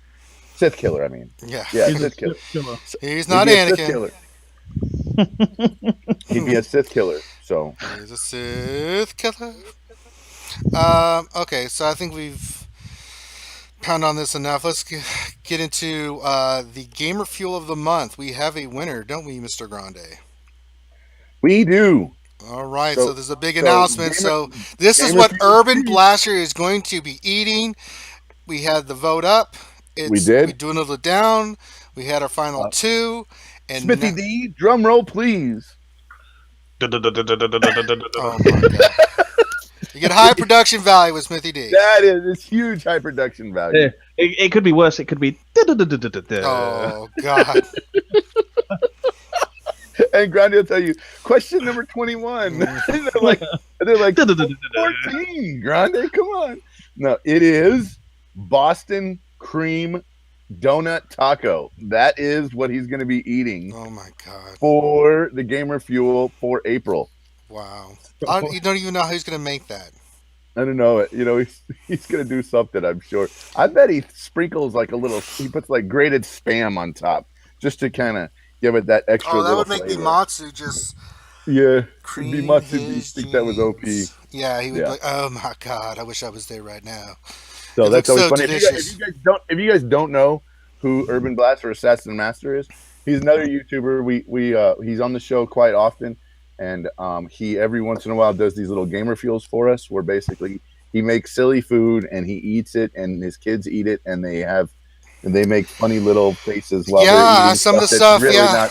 Sith killer, I mean. Yeah. Yeah, He's a Sith killer. Sith killer. He's He'd not be a Sith Anakin. killer. He'd be a Sith killer. So He's a Sith killer. Okay, so I think we've pounded on this enough. Let's get into the Gamer Fuel of the Month. We have a winner, don't we, Mr. Grande? we do. All right, So- so there's a big so announcement. Gamer- So this is Gamer what Fuel Urban Feast. Blaster is going to be eating. We had the vote up. We did. We dwindled it down. We had our final two. And Smithie D, drum roll, please. Oh my god! You get high production value with Smithie D. That is it's huge high production value. Yeah. It could be worse. It could be. Oh god! And Grande will tell you, question number 21. they're like 14, Grande, come on. No, it is Boston cream donut taco. That is what he's going to be eating Oh my god! for the Gamer Fuel for April. Wow! You don't even know how he's gonna make that. I don't know. You know, he's going to do something, I'm sure. I bet he sprinkles like he puts like grated Spam on top just to kind of give it that extra Oh, that little would make flavor. Bimatsu just Yeah. cream Bimatsu, you his think that was OP. jeans. Yeah, he would Yeah. be like, "Oh my god! I wish I was there right now." So It that's looks always so funny. delicious. If you guys don't know who Urban Blast or Assassin Master is, he's another YouTuber. He's on the show quite often, and he every once in a while does these little gamer fuels for us, where basically he makes silly food and he eats it, and his kids eat it, and they make funny little faces while they're Yeah, eating some of the that's stuff, really yeah.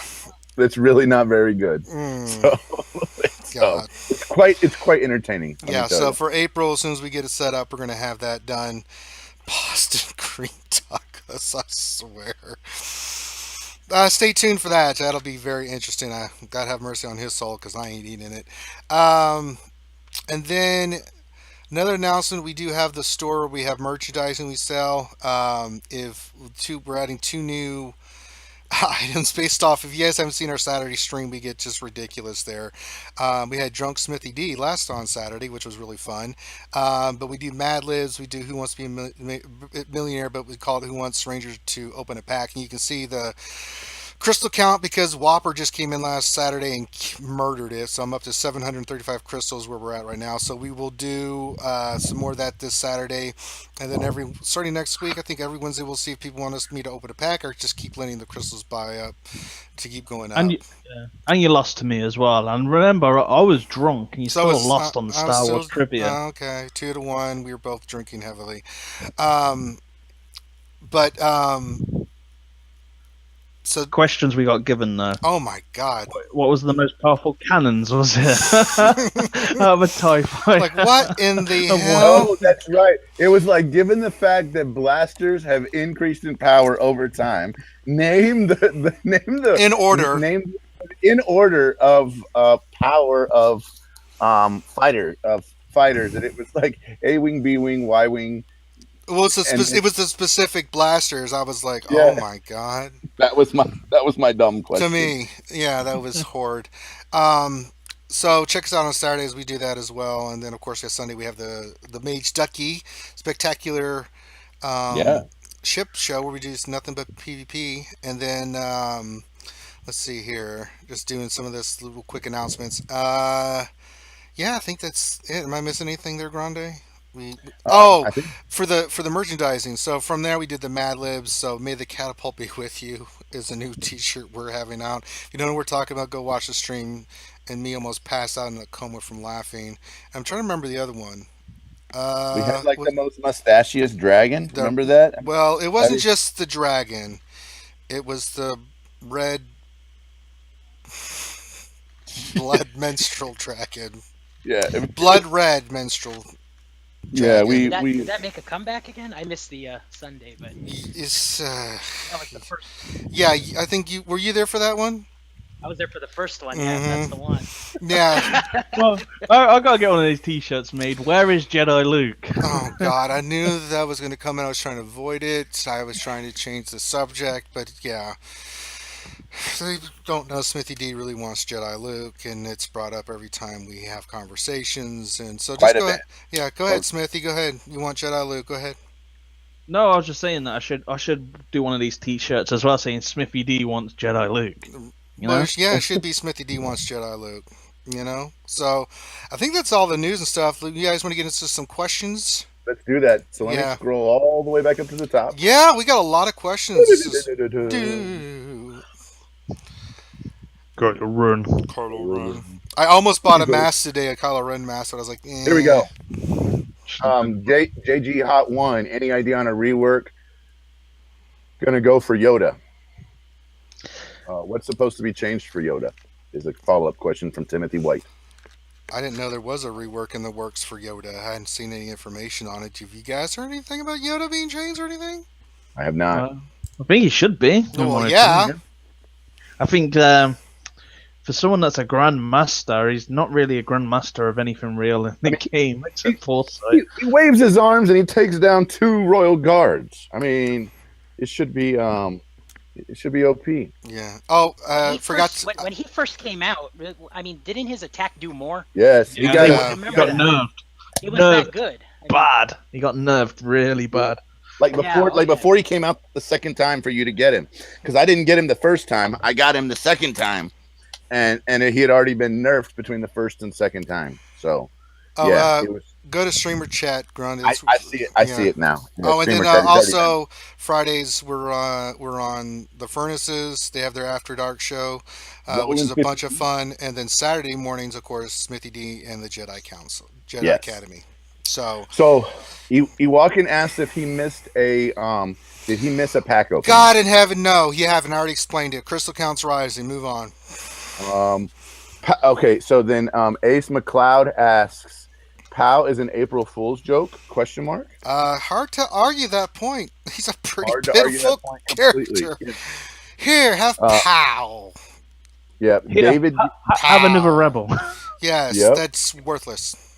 that's really not very good. So, God. it's quite entertaining. let me Yeah, tell so you. for April, as soon as we get it set up, we're going to have that done. Boston cream tacos, I swear. Stay tuned for that. That'll be very interesting. God have mercy on his soul because I ain't eating it. And then another announcement: we do have the store where we have merchandising we sell. We're adding 2 new items based off. If you guys haven't seen our Saturday stream, we get just ridiculous there. We had Drunk Smithy D last on Saturday, which was really fun. But we do Mad Libs, we do Who Wants to Be a Millionaire, but we call it Who Wants Strangers to Open a Pack. And you can see the crystal count because Whopper just came in last Saturday and murdered it. So I'm up to 735 crystals where we're at right now. So we will do some more of that this Saturday. And then starting next week, I think every Wednesday we'll see if people want me to open a pack or just keep letting the crystals buy up to keep going up. And you lost to me as well. And remember, I was drunk, and you So still it's- lost on the I was Star still- Wars trivia. Okay, 2-1. We were both drinking heavily. So, Questions we got given though. oh my God. What was the most powerful cannons? Was it out of a TIE fighter? Like, what in the Wow. hell? Oh, that's right. It was like, given the fact that blasters have increased in power over time, name the In order. Name in order of power of fighters, and it was like A wing, B wing, Y wing. Well, it was the specific blasters. I was like, oh Yeah. my God. That was my dumb question. To me, yeah, that was horrid. So check us out on Saturdays. We do that as well, and then of course, yes, Sunday we have the Mage Ducky spectacular ship show where we do nothing but PvP, and then let's see here, just doing some of this little quick announcements. Yeah, I think that's it. Am I missing anything there, Grande? I think For the merchandising. So from there we did the Mad Libs. So May the Catapult Be With You is a new T-shirt we're having out. If you don't know what we're talking about, go watch the stream. And me almost passed out in a coma from laughing. I'm trying to remember the other one. we had like the most mustachious dragon. Remember that? Well, it wasn't is- just the dragon. It was the red blood menstrual dragon. Yeah. Blood red menstrual. Yeah. dragon. Did that make a comeback again? I missed the Sunday, but It's that was the first. yeah. I think were you there for that one? I was there for the first one. Yeah, that's the one. Yeah. Well, I gotta get one of these T-shirts made. Where is Jedi Luke? Oh God, I knew that was going to come in. I was trying to avoid it. I was trying to change the subject, but yeah. They don't know Smithy D really wants Jedi Luke, and it's brought up every time we have conversations. And so just Quite a go bit. ahead. Yeah, go ahead, Smithy. Go ahead. You want Jedi Luke? Go ahead. No, I was just saying that I should do one of these T-shirts as well, saying Smithy D wants Jedi Luke. You know? Yeah, it should be Smithy D wants Jedi Luke. You know, so I think that's all the news and stuff. You guys want to get into some questions? Let's do that. So let Yeah. me scroll all the way back up to the top. Yeah, we got a lot of questions. Got to run. Kylo Ren. I almost bought a mask today, a Kylo Ren mask, but I was like, eh. Here we go. JG Hot One. Any idea on a rework? Gonna go for Yoda. What's supposed to be changed for Yoda? Is a follow-up question from Timothy White. I didn't know there was a rework in the works for Yoda. I hadn't seen any information on it. Have you guys heard anything about Yoda being changed or anything? I have not. I think he should be. Well, yeah. I think for someone that's a Grandmaster, he's not really a Grandmaster of anything real in the game, except Foresight. He waves his arms and he takes down 2 royal guards. I mean, it should be OP. Yeah. Oh, forgot. When he first came out, I mean, didn't his attack do more? Yes, he got nerfed. It was that good. Bad. He got nerfed really bad. Before he came out the second time for you to get him, because I didn't get him the first time. I got him the second time, and he had already been nerfed between the first and second time. So go to streamer chat, Grundy. I see it. I see it now. And then also Fridays we're on the Furnaces. They have their After Dark show, which is a bunch of fun. And then Saturday mornings, of course, Smithy D and the Jedi Council, Jedi Academy. So Ewakin asked if he missed a did he miss a pack opening? God in heaven, no, you haven't. I already explained it. Crystal Counts Rising. Move on. Okay, so then Ace McLeod asks, "Pow is an April Fool's joke?" Question mark. Hard to argue that point. He's a pretty Hard to argue pitiful that point character. completely. Here, have Pow. Yeah, David. Have another rebel. Yes, that's worthless.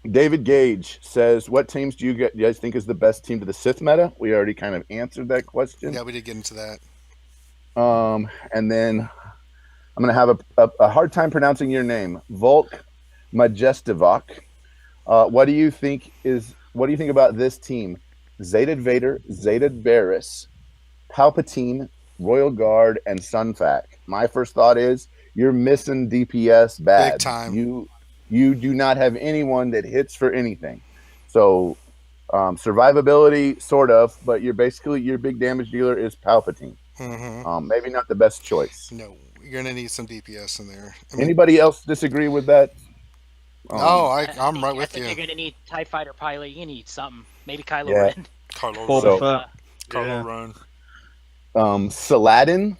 David Gage says, "What teams do you guys think is the best team to the Sith meta?" We already kind of answered that question. Yeah, we did get into that. And then I'm gonna have a hard time pronouncing your name, Volk Majestivok. What do you think about this team? Zated Vader, Zated Barriss, Palpatine, Royal Guard, and Sunfac. My first thought is you're missing DPS bad. Big time. You do not have anyone that hits for anything. So survivability, sort of, but your big damage dealer is Palpatine. Mm-hmm. Maybe not the best choice. No, you're gonna need some DPS in there. Anybody else disagree with that? No, I'm right with you. You're gonna need TIE Fighter pilot. You need something. Maybe Kylo Ren. Kylo Ren. Saladin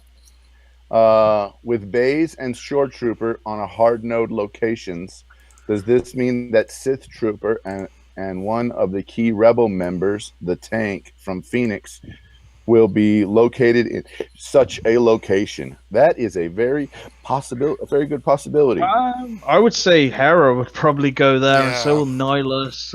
with Baze and Shore Trooper on a hard node locations. Does this mean that Sith Trooper and one of the key Rebel members, the tank from Phoenix, will be located in such a location? That is a very good possibility. I would say Hera would probably go there, and so will Nihilus.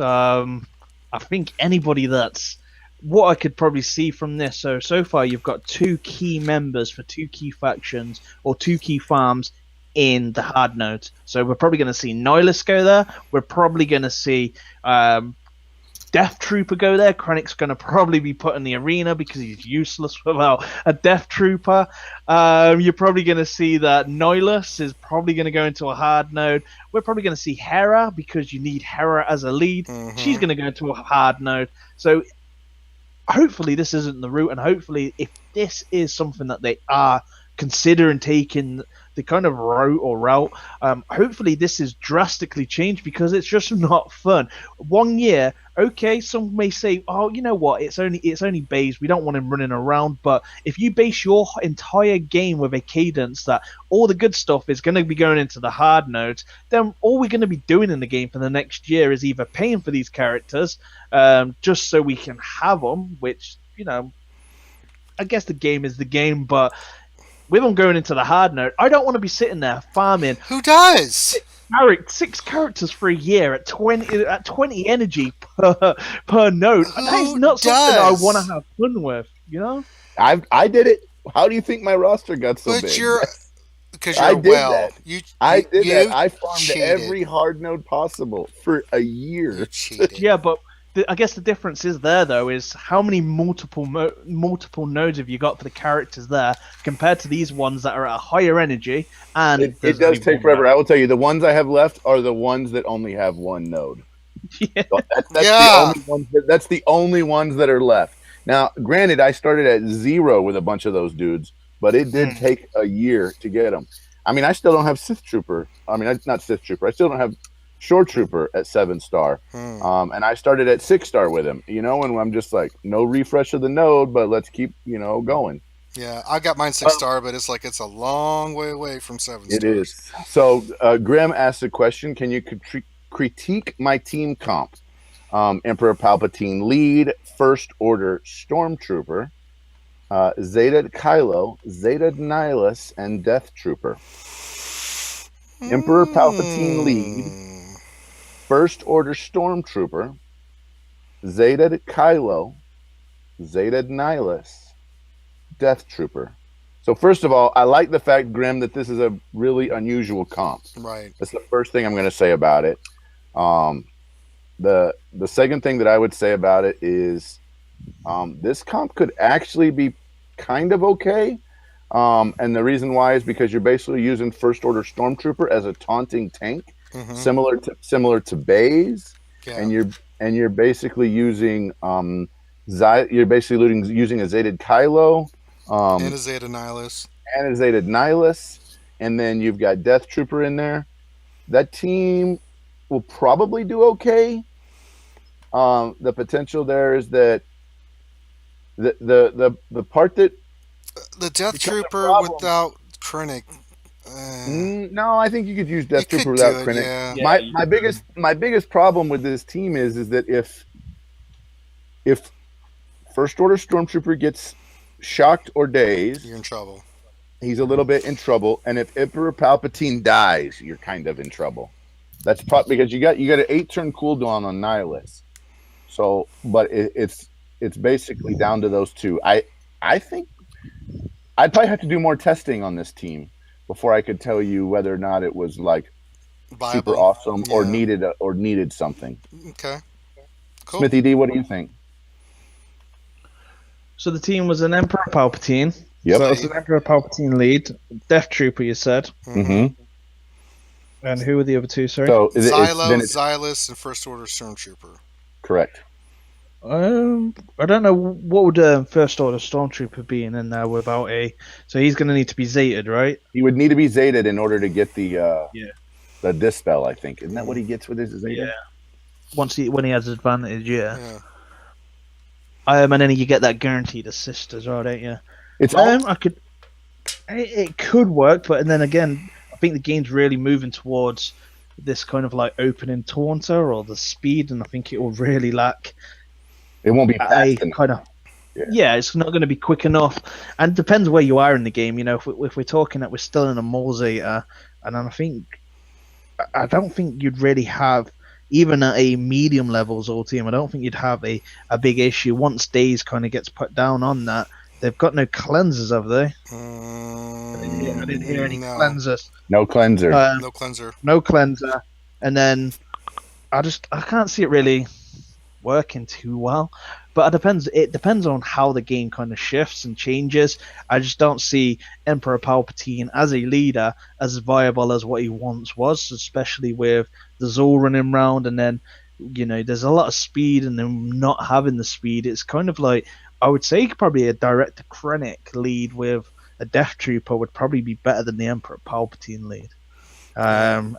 I think anybody that's what I could probably see from this. So far, you've got 2 key members for 2 key factions or 2 key farms in the hard nodes. So we're probably going to see Nihilus go there. We're probably going to see Death Trooper go there. Krennic's going to probably be put in the arena because he's useless without a Death Trooper. You're probably going to see that Nihilus is probably going to go into a hard node. We're probably going to see Hera because you need Hera as a lead. Mm-hmm. She's going to go into a hard node. So hopefully this isn't the route, and hopefully if this is something that they are considering taking the kind of route, hopefully this is drastically changed because it's just not fun. 1 year, okay, some may say, oh, you know what, it's only Baze, we don't want him running around, but if you base your entire game with a cadence that all the good stuff is going to be going into the hard nodes, then all we're going to be doing in the game for the next year is either paying for these characters just so we can have them, which, you know, I guess the game is the game, but with them going into the hard mode, I don't want to be sitting there farming Who does? 6 characters for a year at 20 energy per node. Who That is not something I does? want to have fun with, you know? I did it. How do you think my roster got so But big? because I you're did well. that. You I did you that. I farmed cheated. every hard node possible for a year. You cheated. Yeah, but I guess the difference is there, though, is how many multiple nodes have you got for the characters there compared to these ones that are at a higher energy? And It there's does only take one forever. node. I will tell you, the ones I have left are the ones that only have one node. Yeah. That's the only ones that are left. Now, granted, I started at 0 with a bunch of those dudes, but it did take a year to get them. I mean, I still don't have Sith Trooper. I mean, not Sith Trooper. I still don't have Shore Trooper at 7-star. And I started at 6-star with him, and I'm just like, no refresh of the node, but let's keep, going. Yeah, I got mine 6-star, but it's a long way away from 7 It stars. is. So, Grim asked a question. Can you critique my team comp? Emperor Palpatine lead, First Order Stormtrooper, Zeta Kylo, Zeta Nihilus, and Death Trooper. Emperor Palpatine lead, First Order Stormtrooper, Zeta Kylo, Zeta Nihilus, Death Trooper. So first of all, I like the fact, Grim, that this is a really unusual comp. Right. That's the first thing I'm going to say about it. The second thing that I would say about it is this comp could actually be kind of okay. And the reason why is because you're basically using First Order Stormtrooper as a taunting tank, similar to Baze, Yeah. and you're basically using using a Zeta Kylo, and a Zeta Nihilus. and a Zeta Nihilus, and then you've got Death Trooper in there. That team will probably do okay. The potential there is that the part that The Death becomes a Trooper problem- without Krennic. No, I think you could use Death You could Trooper without do it, Krennic. yeah. Yeah, My biggest problem with this team is that if First Order Stormtrooper gets shocked or dazed, You're in trouble. he's a little bit in trouble, and if Emperor Palpatine dies, you're kind of in trouble. That's probably because you got an 8-turn cooldown on Nihilus. So, but it's basically down to those two. I think I'd probably have to do more testing on this team before I could tell you whether or not it was like Viable. super awesome or Yeah. needed something. Okay. Cool. Smithy D, what do you think? So the team was an Emperor Palpatine. Yep. So it was an Emperor Palpatine lead. Death Trooper, you said. Mm-hmm. And who were the other two, sorry? So Xylo, Xylus, and First Order Stormtrooper. correct. I don't know what would First Order Stormtrooper be in there without a. So he's going to need to be Zated, right? He would need to be Zated in order to get the Yeah. the Dispel, I think. Isn't that what he gets with his Zated? Yeah. When he has advantage, yeah. Yeah. And then you get that guaranteed assist as well, don't you? It's all It could work, but then again, I think the game's really moving towards this kind of like opening taunter or the speed, and I think it will really lack it won't be a fast enough. kind of. Yeah, it's not going to be quick enough, and it depends where you are in the game. If we're talking that we're still in a Maul-Zeta, and I don't think you'd really have, even at a medium level Zol team, I don't think you'd have a big issue once Daze kind of gets put down on that. They've got no cleansers, have they? I didn't hear any no. cleansers. No cleanser. No cleanser. No cleanser, and then I can't see it really working too well. But it depends on how the game kind of shifts and changes. I just don't see Emperor Palpatine as a leader as viable as what he once was, especially with the Zol running around, and then there's a lot of speed, and then not having the speed. It's kind of like, I would say probably a direct to Krennic lead with a Death Trooper would probably be better than the Emperor Palpatine lead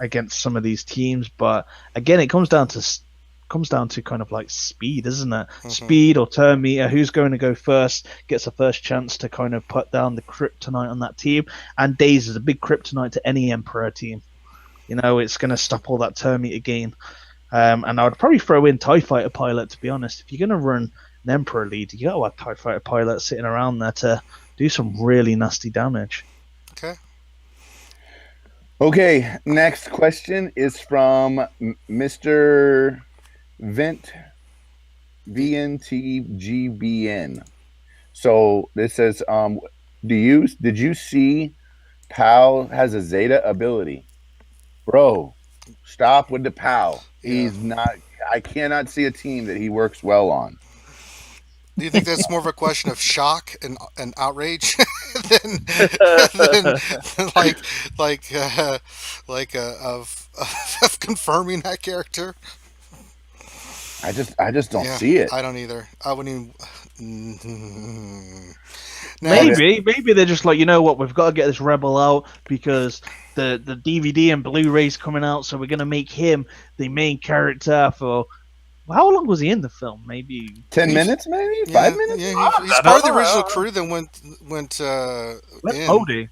against some of these teams. But again, it comes down to kind of like speed, isn't it? Speed or turn meter. Who's going to go first gets a first chance to kind of put down the kryptonite on that team. And Daze is a big kryptonite to any Emperor team. It's going to stop all that turn meter gain. And I would probably throw in TIE Fighter Pilot, to be honest. If you're going to run an Emperor lead, you got to have TIE Fighter Pilot sitting around there to do some really nasty damage. Okay. Okay, next question is from Mr. Vent VNTGBN. So this says, did you see Pal has a Zeta ability? Bro, stop with the Pal. Yeah. He's not. I cannot see a team that he works well on. Do you think that's more of a question of shock and outrage than, than of confirming that character? I just don't see it. I don't either. I wouldn't even. Maybe they're just like, you know what, we've got to get this rebel out because the DVD and Blu-ray's coming out, so we're gonna make him the main character for. How long was he in the film? Maybe 10 minutes, maybe 5 minutes. Yeah, he's part of the original crew that went in. Bodhi.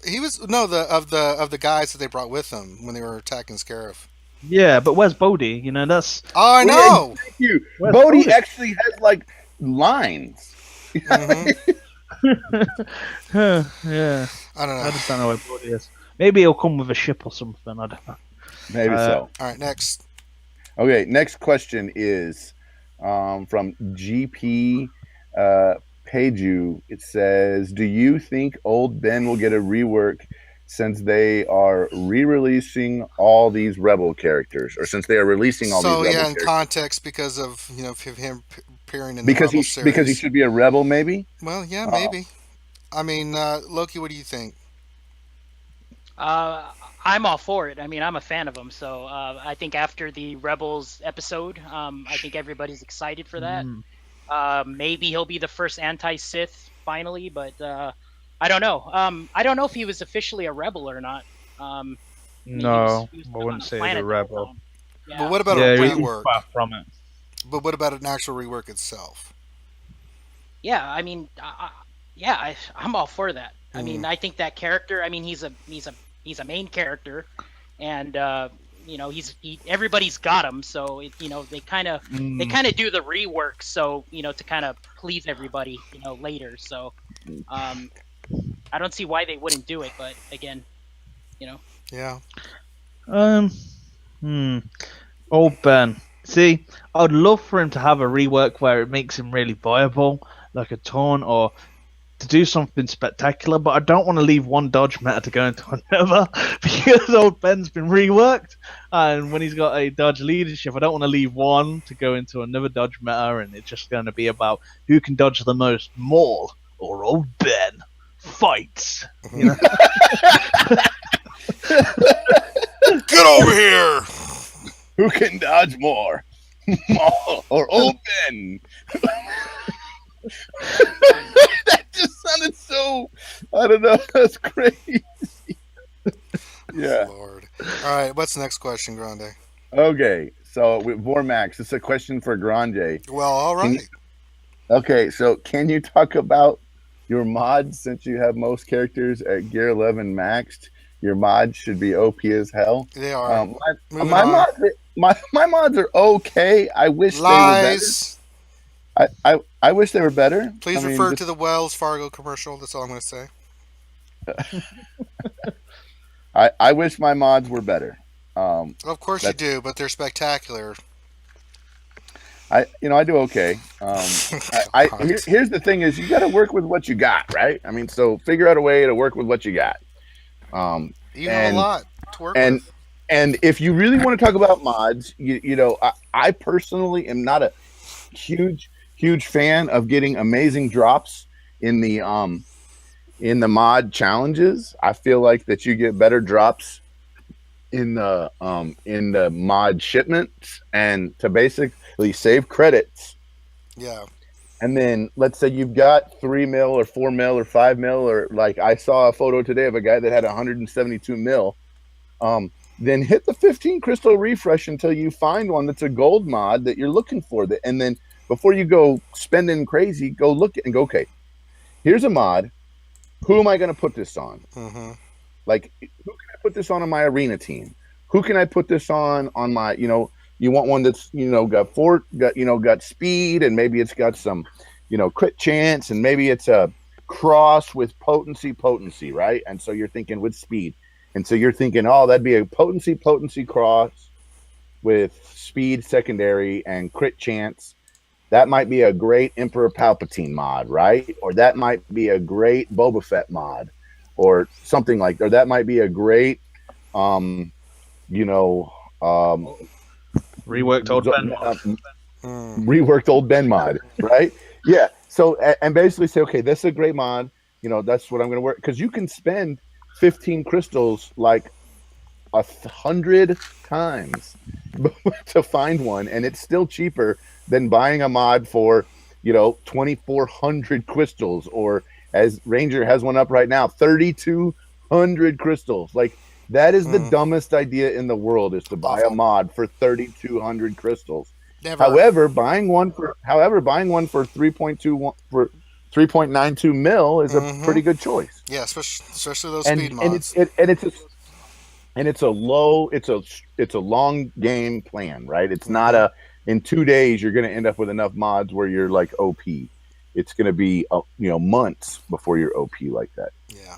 He was of the guys that they brought with them when they were attacking Scarif. Yeah, but where's Bodhi? You know, that's. Oh, I know. Thank you. Where's Bodhi actually has like lines. Mm-hmm. Yeah. I don't know. I just don't know where Bodhi is. Maybe he'll come with a ship or something. I don't know. Maybe so. All right, next. Okay, next question is from GP Peju. It says, do you think Old Ben will get a rework since they are re-releasing all these Rebel characters, or since they are releasing all these Rebel characters? So, yeah, in context, because of him appearing in the Rebel series. Because he should be a Rebel, maybe? Well, yeah, maybe. I mean, Loki, what do you think? I'm all for it. I mean, I'm a fan of him, so I think after the Rebels episode, I think everybody's excited for that. Maybe he'll be the first anti-Sith finally, but I don't know. I don't know if he was officially a rebel or not. No, I wouldn't say he's a rebel. Yeah. But what about a rework? Far from it. But what about an actual rework itself? Yeah, I mean, I'm all for that. I mean, I think that character. I mean, he's a main character, and everybody's got him. So they kind of do the rework, so to kind of please everybody, later. So I don't see why they wouldn't do it, but again, Yeah. Old Ben. See, I'd love for him to have a rework where it makes him really viable, like a taunt, or to do something spectacular, but I don't want to leave one dodge meta to go into another because Old Ben's been reworked, and when he's got a dodge leadership, I don't want to leave one to go into another dodge meta, and it's just going to be about who can dodge the most, Maul or Old Ben fights. Get over here! Who can dodge more, Maul or Old Ben? That just sounded so, I don't know, that's crazy. Yeah. Lord. All right, what's the next question, Grande? Okay, so with Vormax, it's a question for Grande. Well, all right. Okay, so can you talk about your mods since you have most characters at Gear 11 maxed? Your mods should be OP as hell. They are. My mods are okay. I wish Lies. They were better. I wish they were better. Please refer to the Wells Fargo commercial. That's all I'm going to say. I wish my mods were better. Of course you do, but they're spectacular. I do okay. Here's the thing: is you got to work with what you got, right? I mean, so figure out a way to work with what you got. You know a lot to work with. And if you really want to talk about mods, I personally am not a huge fan of getting amazing drops in the mod challenges. I feel like that you get better drops in the mod shipments, and to basically save credits. Yeah. And then let's say you've got 3 mil or 4 mil or 5 mil, or like I saw a photo today of a guy that had 172 mil. Then hit the 15 crystal refresh until you find one that's a gold mod that you're looking for. And then before you go spending crazy, go look and go, okay, here's a mod. Who am I going to put this on? Mm-hmm. Like, who can I put this on my arena team? Who can I put this on my, you want one that's, got speed, and maybe it's got some, crit chance, and maybe it's a cross with potency, right? And so you're thinking with speed. And so you're thinking, oh, that'd be a potency cross with speed secondary and crit chance. That might be a great Emperor Palpatine mod, right? Or that might be a great Boba Fett mod or something like that. Or that might be a great, Reworked old Ben mod. Reworked old Ben mod, right? Yeah. So, and basically say, okay, this is a great mod. That's what I'm going to work. Because you can spend 15 crystals like 100 times to find one, and it's still cheaper than buying a mod for 2,400 crystals, or as Ranger has one up right now, 3,200 crystals. Like, that is the dumbest idea in the world, is to buy a mod for 3,200 crystals. Never. However, buying one for 3.92 mil is a pretty good choice. Yeah, especially those speed mods. It's a long game plan, right? It's not in 2 days you're going to end up with enough mods where you're like OP. It's going to be months before you're OP like that. Yeah.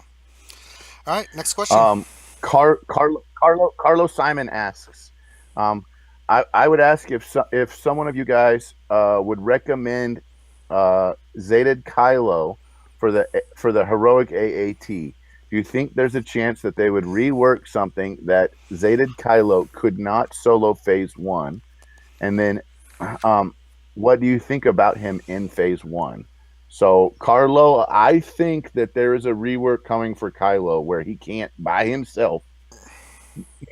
All right, next question. Carlo Simon asks, I would ask if someone of you guys would recommend Zated Kylo for the heroic AAT. Do you think there's a chance that they would rework something that Zated Kylo could not solo phase 1? And then what do you think about him in phase 1? So, Carlo, I think that there is a rework coming for Kylo where he can't, by himself,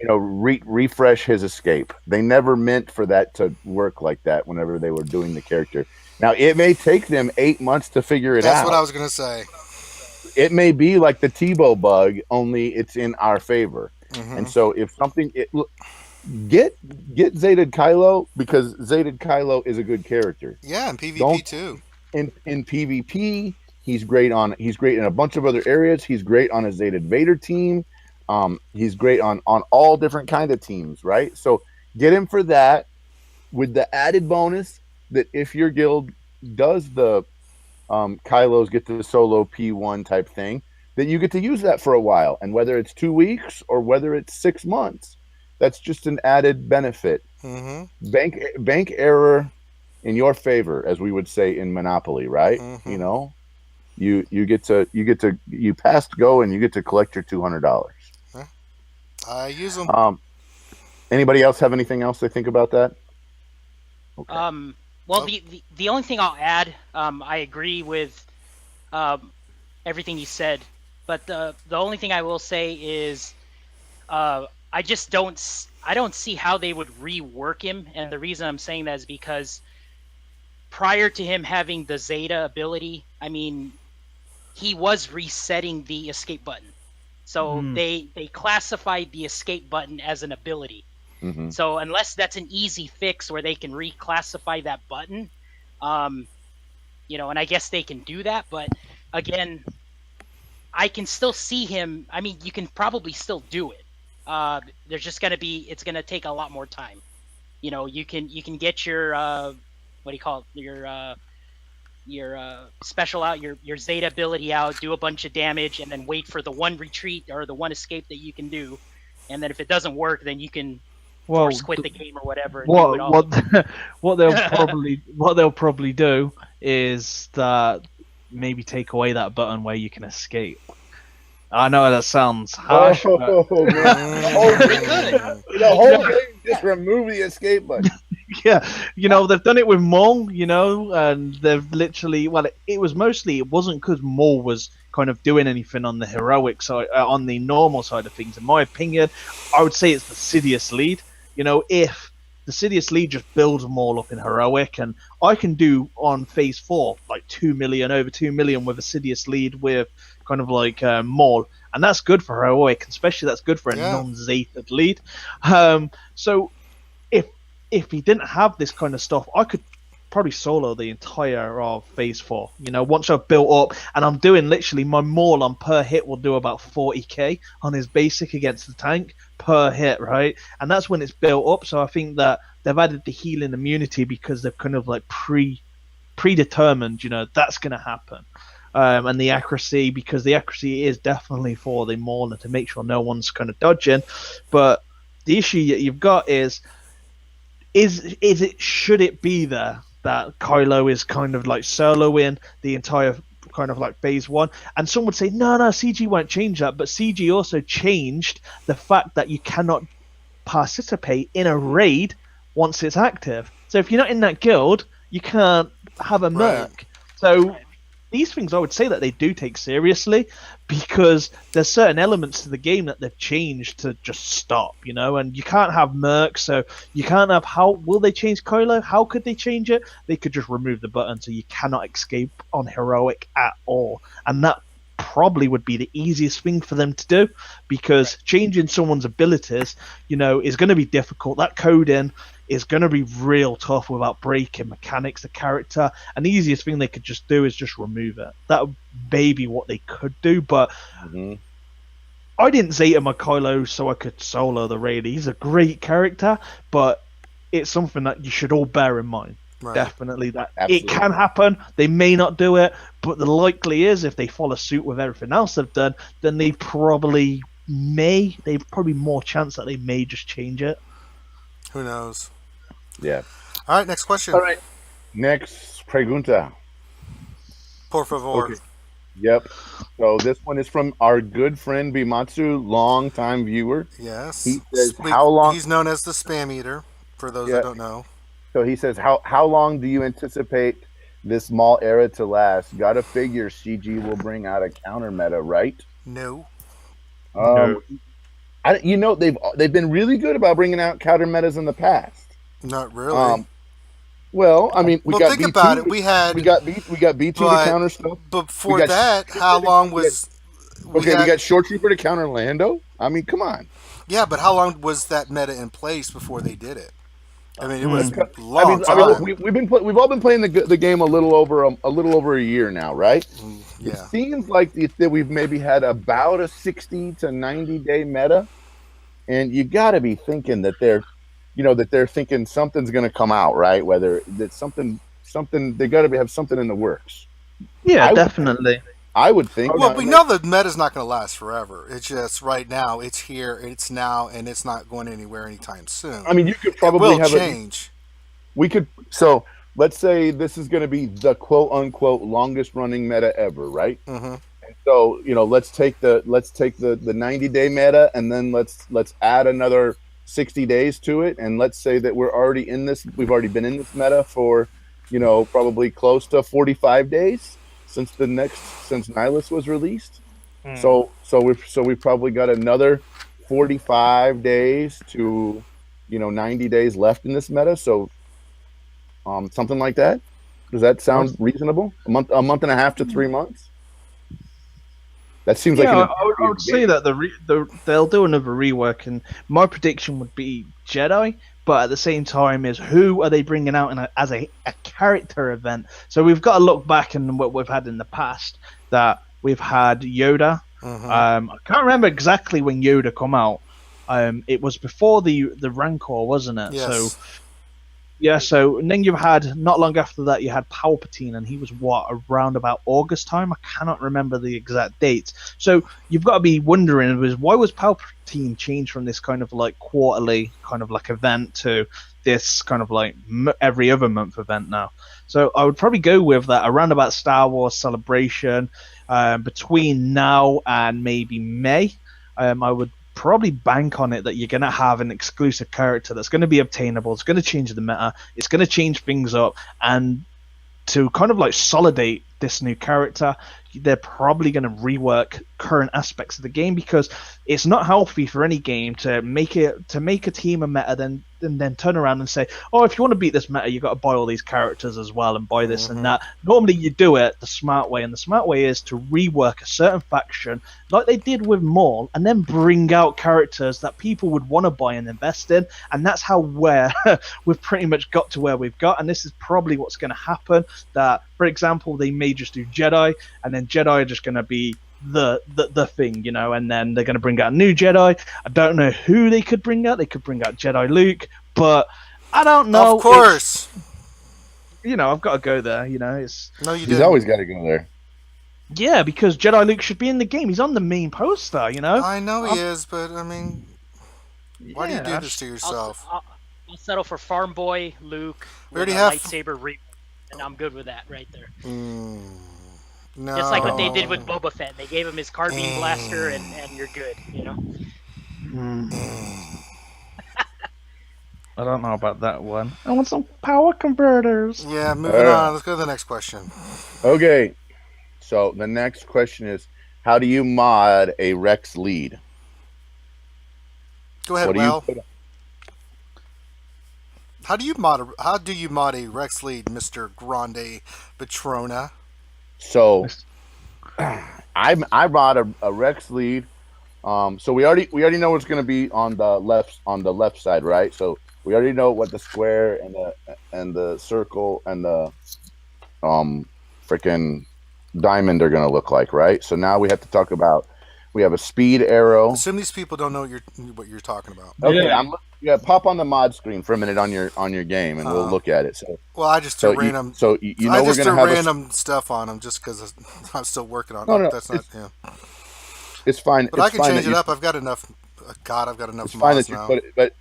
refresh his escape. They never meant for that to work like that whenever they were doing the character. Now, it may take them 8 months to figure it out. That's what I was going to say. It may be like the Tebow bug, only it's in our favor. And so if something... Get Zated Kylo, because Zated Kylo is a good character. Yeah, in PvP too. In PvP, he's great in a bunch of other areas. He's great on a Zated Vader team. He's great on all different kind of teams, right? So get him for that, with the added bonus that if your guild does the Kylos get the solo P1 type thing, that you get to use that for a while. And whether it's 2 weeks or whether it's 6 months, that's just an added benefit. Bank error in your favor, as we would say in Monopoly, right? You passed go and you get to collect your $200. I use them. Anybody else have anything else they think about that? Okay. Well, the only thing I'll add, I agree with everything you said, but the only thing I will say is I don't see how they would rework him, and the reason I'm saying that is because prior to him having the Zeta ability, I mean, he was resetting the escape button. So they classified the escape button as an ability. So unless that's an easy fix where they can reclassify that button, and I guess they can do that, but again, I can still see him. I mean, you can probably still do it. There's just it's gonna take a lot more time. You can get your what do you call it? Your special out, your Zeta ability out, do a bunch of damage, and then wait for the one retreat or the one escape that you can do. And then if it doesn't work, then you can force quit the game or whatever. And do it all. What they'll probably do is that maybe take away that button where you can escape. I know that sounds harsh. The whole thing, just remove the escape button. Yeah, they've done it with Maul, and they've literally, it wasn't because Maul was kind of doing anything on the heroic side, on the normal side of things. In my opinion, I would say it's the Sidious lead. If the Sidious lead just builds Maul up in heroic, and I can do on phase 4 like 2 million, over 2 million with a Sidious lead with kind of like Maul, and that's good for heroic, especially that's good for a non-Zated lead. So if he didn't have this kind of stuff, I could probably solo the entire of phase 4. Once I've built up, and I'm doing literally my Maul on per hit will do about 40k on his basic against the tank per hit, right? And that's when it's built up. So I think that they've added the healing immunity because they've kind of like predetermined, that's going to happen. and the accuracy, because the accuracy is definitely for the mauler to make sure no one's kind of dodging. But the issue that you've got is it should it be there that Kylo is kind of like soloing the entire kind of like phase one? And some would say no, CG won't change that, but CG also changed the fact that you cannot participate in a raid once it's active. So if you're not in that guild, you can't have a merc. So these things I would say that they do take seriously, because there's certain elements to the game that they've changed to just stop, and you can't have mercs, so you can't have. How will they change Kylo? How could they change it? They could just remove the button, so you cannot escape on heroic at all, and that probably would be the easiest thing for them to do, because changing someone's abilities, is going to be difficult. That coding is going to be real tough without breaking mechanics, the character, and the easiest thing they could just do is just remove it. That would maybe what they could do, but I didn't Zeta my Kylo so I could solo the raid. He's a great character, but it's something that you should all bear in mind. Right. Definitely that Absolutely. It can happen. They may not do it, but the likely is if they follow suit with everything else they've done, then they probably may. They've probably more chance that they may just change it. Who knows? Yeah. All right, next question. All right. Next pregunta. Por favor. Okay. Yep. So this one is from our good friend Bimatsu, long-time viewer. Yes. He says, how long... He's known as the Spam Eater, for those that don't know. So he says, how long do you anticipate this Maul era to last? Gotta figure CG will bring out a counter meta, right? No. No. They've been really good about bringing out counter metas in the past. Not really. Well, I mean, we got think B2, about it. We got B2 to counter stuff. But before that, how long was? We got Short Trooper to counter Lando. I mean, come on. Yeah, but how long was that meta in place before they did it? I mean, it was long. We've all been playing the game a little over a year now, right? Yeah. It seems like that we've maybe had about a 60 to 90 day meta, and you got to be thinking that they're thinking something's going to come out, right? Whether it's something they got to have something in the works. Yeah, definitely. I would think. Well, we know the meta's not going to last forever. It's just right now. It's here. It's now, and it's not going anywhere anytime soon. I mean, you could probably have change. We could. So let's say this is going to be the quote unquote longest running meta ever, right? Mm-hmm. And so let's take the 90-day meta, and then let's add another 60 days to it, and let's say that we've already been in this meta for probably close to 45 days since Nihilus was released. So we've probably got another 45 days to 90 days left in this meta, so something like that. Does that sound reasonable? A month and a half to 3 months? That seems like I would say that they'll do another rework, and my prediction would be Jedi. But at the same time, is who are they bringing out as a character event? So we've got to look back in what we've had in the past. That we've had Yoda. Mm-hmm. I can't remember exactly when Yoda come out. It was before the Rancor, wasn't it? Yes. So and then you had, not long after that, you had Palpatine, and he was around about August time. I cannot remember the exact dates. So you've got to be wondering, why was Palpatine changed from this kind of like quarterly kind of like event to this kind of like every other month event now? So I would probably go with that around about Star Wars Celebration, between now and maybe May. I would probably bank on it that you're going to have an exclusive character that's going to be obtainable. It's going to change the meta. It's going to change things up. And to kind of like solidate this new character, they're probably going to rework current aspects of the game, because it's not healthy for any game to make a team a meta, then turn around and say, oh, if you want to beat this meta, you've got to buy all these characters as well and buy this and that. Normally you do it the smart way, and the smart way is to rework a certain faction like they did with Maul, and then bring out characters that people would want to buy and invest in. And that's how we've pretty much got to where we've got, and this is probably what's going to happen. That, for example, they may just do Jedi, and then Jedi are just going to be the thing, and then they're going to bring out a new Jedi. I don't know who they could bring out. They could bring out Jedi Luke, but I don't know. Of course. I've got to go there. No, you He's didn't. always got to go there. Yeah, because Jedi Luke should be in the game. He's on the main poster, you know? I know he is, but I mean, why do you Yeah, do I this just- to I'll, yourself? I'll, I'll settle for Farm Boy Luke We with already a have- lightsaber and I'm good with that right there. No. Just like what they did with Boba Fett. They gave him his carbine blaster, and you're good, you know? I don't know about that one. I want some power converters. Yeah, moving on. Let's go to the next question. Okay. So the next question is, how do you mod a Rex lead? Go ahead, What do Well. you put How do you mod a Rex lead, Mr. Grande Patrona? So I bought a Rex lead. So we already know what's going to be on the left side, right? So we already know what the square and the circle and the freaking diamond are going to look like, right? So now we have to talk about, we have a speed arrow. Assume these people don't know what you're talking about. Okay, pop on the mod screen for a minute on your game, and we'll look at it. So, Well, I just threw random. You know I we're just gonna threw have random stuff on them just because I'm still working on it. No, That's not. Yeah. It's fine. But it's I can fine change that it you- up. I've got enough. God, I've got enough It's fine mods that you now. put it, but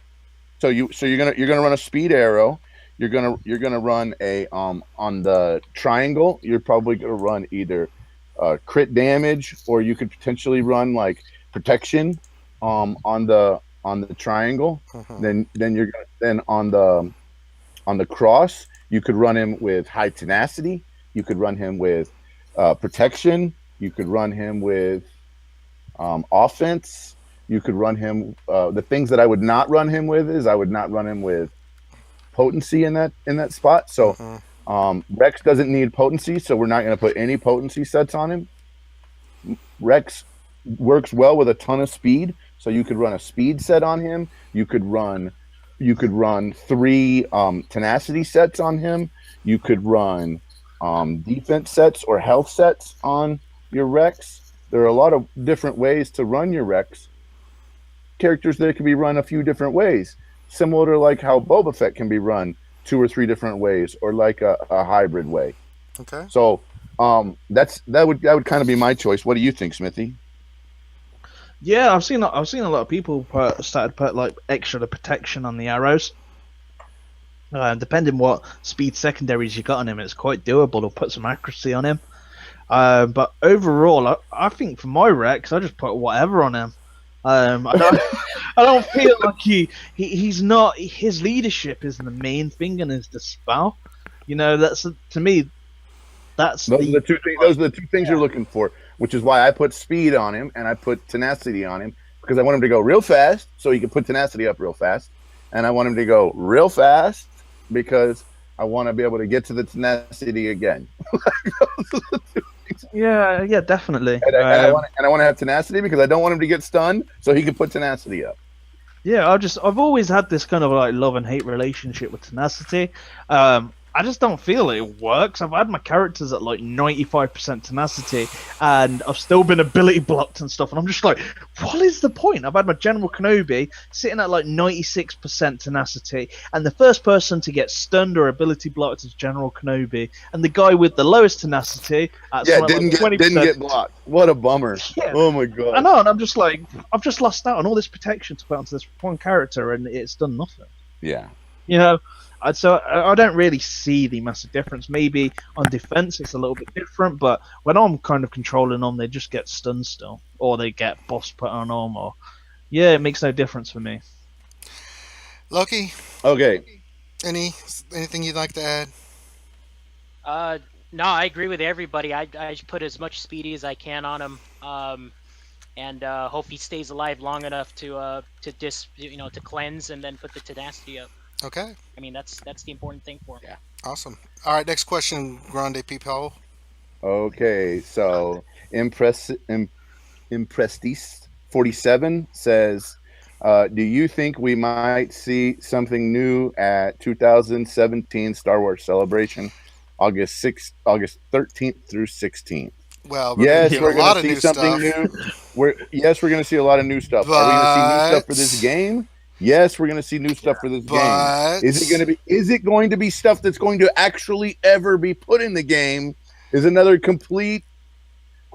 so you're gonna run a speed arrow. You're gonna run a on the triangle. You're probably gonna run either crit damage, or you could potentially run like protection on the triangle. Then on the cross, you could run him with high tenacity. You could run him with protection. You could run him with offense. You could run him. The things that I would not run him with is I would not run him with potency in that spot. So Rex doesn't need potency, so we're not going to put any potency sets on him. Rex works well with a ton of speed, so you could run a speed set on him. You could run 3 tenacity sets on him. You could run defense sets or health sets on your Rex. There are a lot of different ways to run your Rex. Characters that can be run a few different ways, similar to like how Boba Fett can be run 2 or 3 different ways, or like a hybrid way. Okay. So that would kind of be my choice. What do you think, Smithy? Yeah, I've seen a lot of people started put like extra protection on the arrows. Depending what speed secondaries you got on him, it's quite doable to put some accuracy on him. But overall, I think for my Rex, I just put whatever on him. I don't feel like he's not. His leadership is the main thing, and is the spell. You know, that's to me. Those are the two things you're looking for, which is why I put speed on him and I put tenacity on him, because I want him to go real fast, so he can put tenacity up real fast, and I want him to go real fast because I want to be able to get to the tenacity again. Yeah, definitely. And I want to have tenacity because I don't want him to get stunned, so he can put tenacity up. Yeah, I've always had this kind of like love and hate relationship with tenacity. I just don't feel it works. I've had my characters at like 95% tenacity, and I've still been ability blocked and stuff. And I'm just like, what is the point? I've had my General Kenobi sitting at like 96% tenacity, and the first person to get stunned or ability blocked is General Kenobi, and the guy with the lowest tenacity at didn't get blocked. What a bummer! Yeah. Oh my god! I know, and I'm just like, I've just lost out on all this protection to put onto this one character, and it's done nothing. Yeah. You know. So I don't really see the massive difference. Maybe on defense it's a little bit different, but when I'm kind of controlling them, they just get stunned still, or they get boss put on them, or it makes no difference for me. Loki. Okay. Anything you'd like to add? No, I agree with everybody. I put as much speedy as I can on him, and hope he stays alive long enough to cleanse and then put the tenacity up. Okay. I mean, that's the important thing for him. Yeah. Awesome. All right, next question, Grande People. Okay, so Imprestis 47 says, do you think we might see something new at 2017 Star Wars Celebration, August 13th through 16th? Well, yes, we're going to see something new. We're going to see a lot of new stuff. Are we going to see new stuff for this game? Yes, we're going to see new stuff for this game. Is it going to be stuff that's going to actually ever be put in the game? Is another complete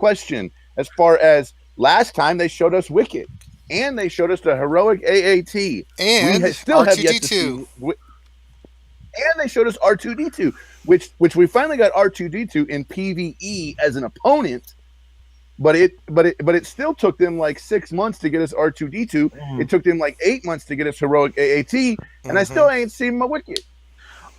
question as far as last time they showed us Wicket, and they showed us the heroic AAT, And still have yet to R2D2. see. And they showed us R2D2, which we finally got R2D2 in PvE as an opponent. But it still took them like 6 months to get us R2D2. It took them like 8 months to get us heroic AAT, and I still ain't seen my Wicket.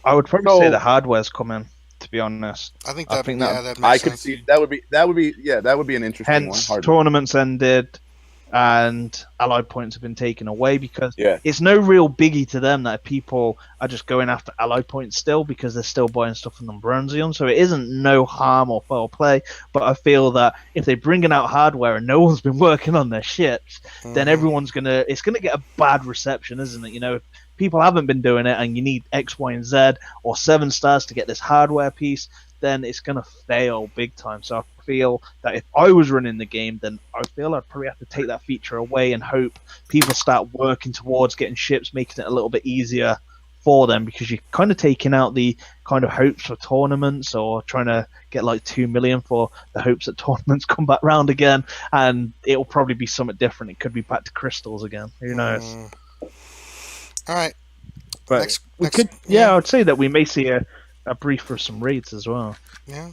I would probably say the hardware's coming. To be honest, I think that makes I sense. could see that would be an interesting hence one. tournaments ended and allied points have been taken away because Yeah. it's no real biggie to them that people are just going after allied points still because they're still buying stuff from the Bronzion. So it isn't no harm or foul play. But I feel that if they're bringing out hardware and no one's been working on their ships, then everyone's it's gonna get a bad reception, isn't it? You know, if people haven't been doing it and you need X, Y, and Z or 7 stars to get this hardware piece, then it's going to fail big time. So I feel that if I was running the game, then I feel I'd probably have to take that feature away and hope people start working towards getting ships, making it a little bit easier for them, because you're kind of taking out the kind of hopes for tournaments or trying to get like 2 million for the hopes that tournaments come back round again, and it'll probably be something different. It could be back to crystals again. Who knows? All right. But next, I would say that we may see a brief for some raids as well. Yeah.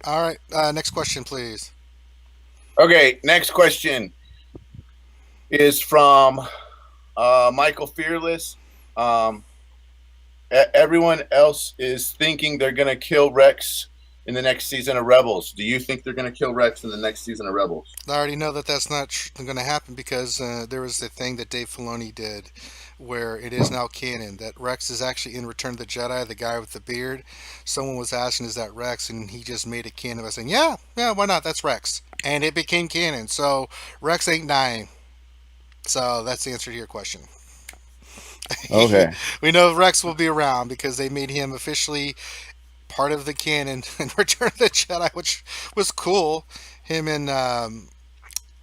All right. Next question, please. Okay, next question is from Michael Fearless. Everyone else is thinking they're going to kill Rex in the next season of Rebels. Do you think they're going to kill Rex in the next season of Rebels? I already know that that's not going to happen because there was a thing that Dave Filoni did where it is now canon that Rex is actually in Return of the Jedi, the guy with the beard. Someone was asking, is that Rex? And he just made it canon by saying, yeah, why not? That's Rex. And it became canon. So Rex ain't dying. So that's the answer to your question. Okay. We know Rex will be around because they made him officially part of the canon in Return of the Jedi, which was cool. Him and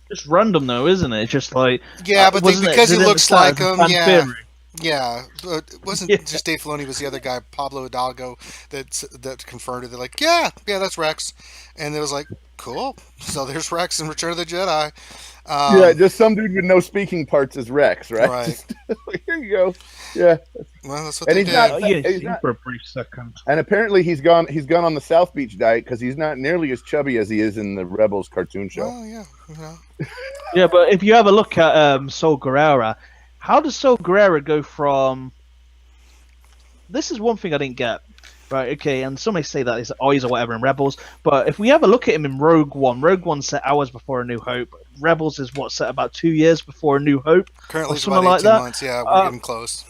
just random though, isn't it? It's just like but because he looks like him, theory? But it wasn't just Dave Filoni. It was the other guy, Pablo Hidalgo, that confirmed it. They're like, yeah, that's Rex, and it was like, cool. So there's Rex in Return of the Jedi. Just some dude with no speaking parts is Rex, right? Right. Here you go. Yeah. Well, that's what they did. He's not, for a brief second. And apparently he's gone on the South Beach diet because he's not nearly as chubby as he is in the Rebels cartoon show. Oh yeah. Yeah, but if you have a look at Saul Guerrera, how does Saul Guerrera go from? This is one thing I didn't get. Right, okay, and some may say that he's eyes or whatever in Rebels, but if we have a look at him in Rogue One set hours before A New Hope. Rebels is set about 2 years before A New Hope. Currently, it's about 18 months. Yeah, we're getting close.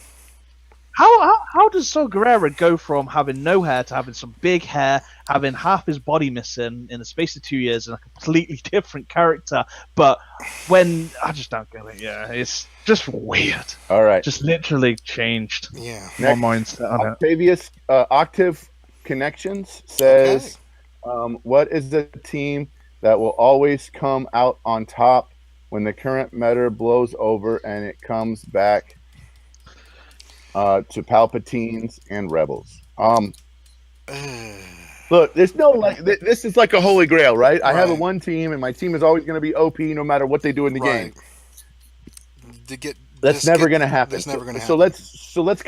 How does Saul Guerrera go from having no hair to having some big hair, having half his body missing in the space of 2 years, and a completely different character? But when I just don't get it. Yeah, it's just weird. All right, just literally changed. Yeah, my mindset on Octavius Octave Connections says, "What is the team that will always come out on top when the current meta blows over and it comes back to Palpatines and Rebels?" Look, there's no this is like a holy grail, right? I have one team, and my team is always going to be OP no matter what they do in the game. That's never going to happen. That's never going to happen. So let's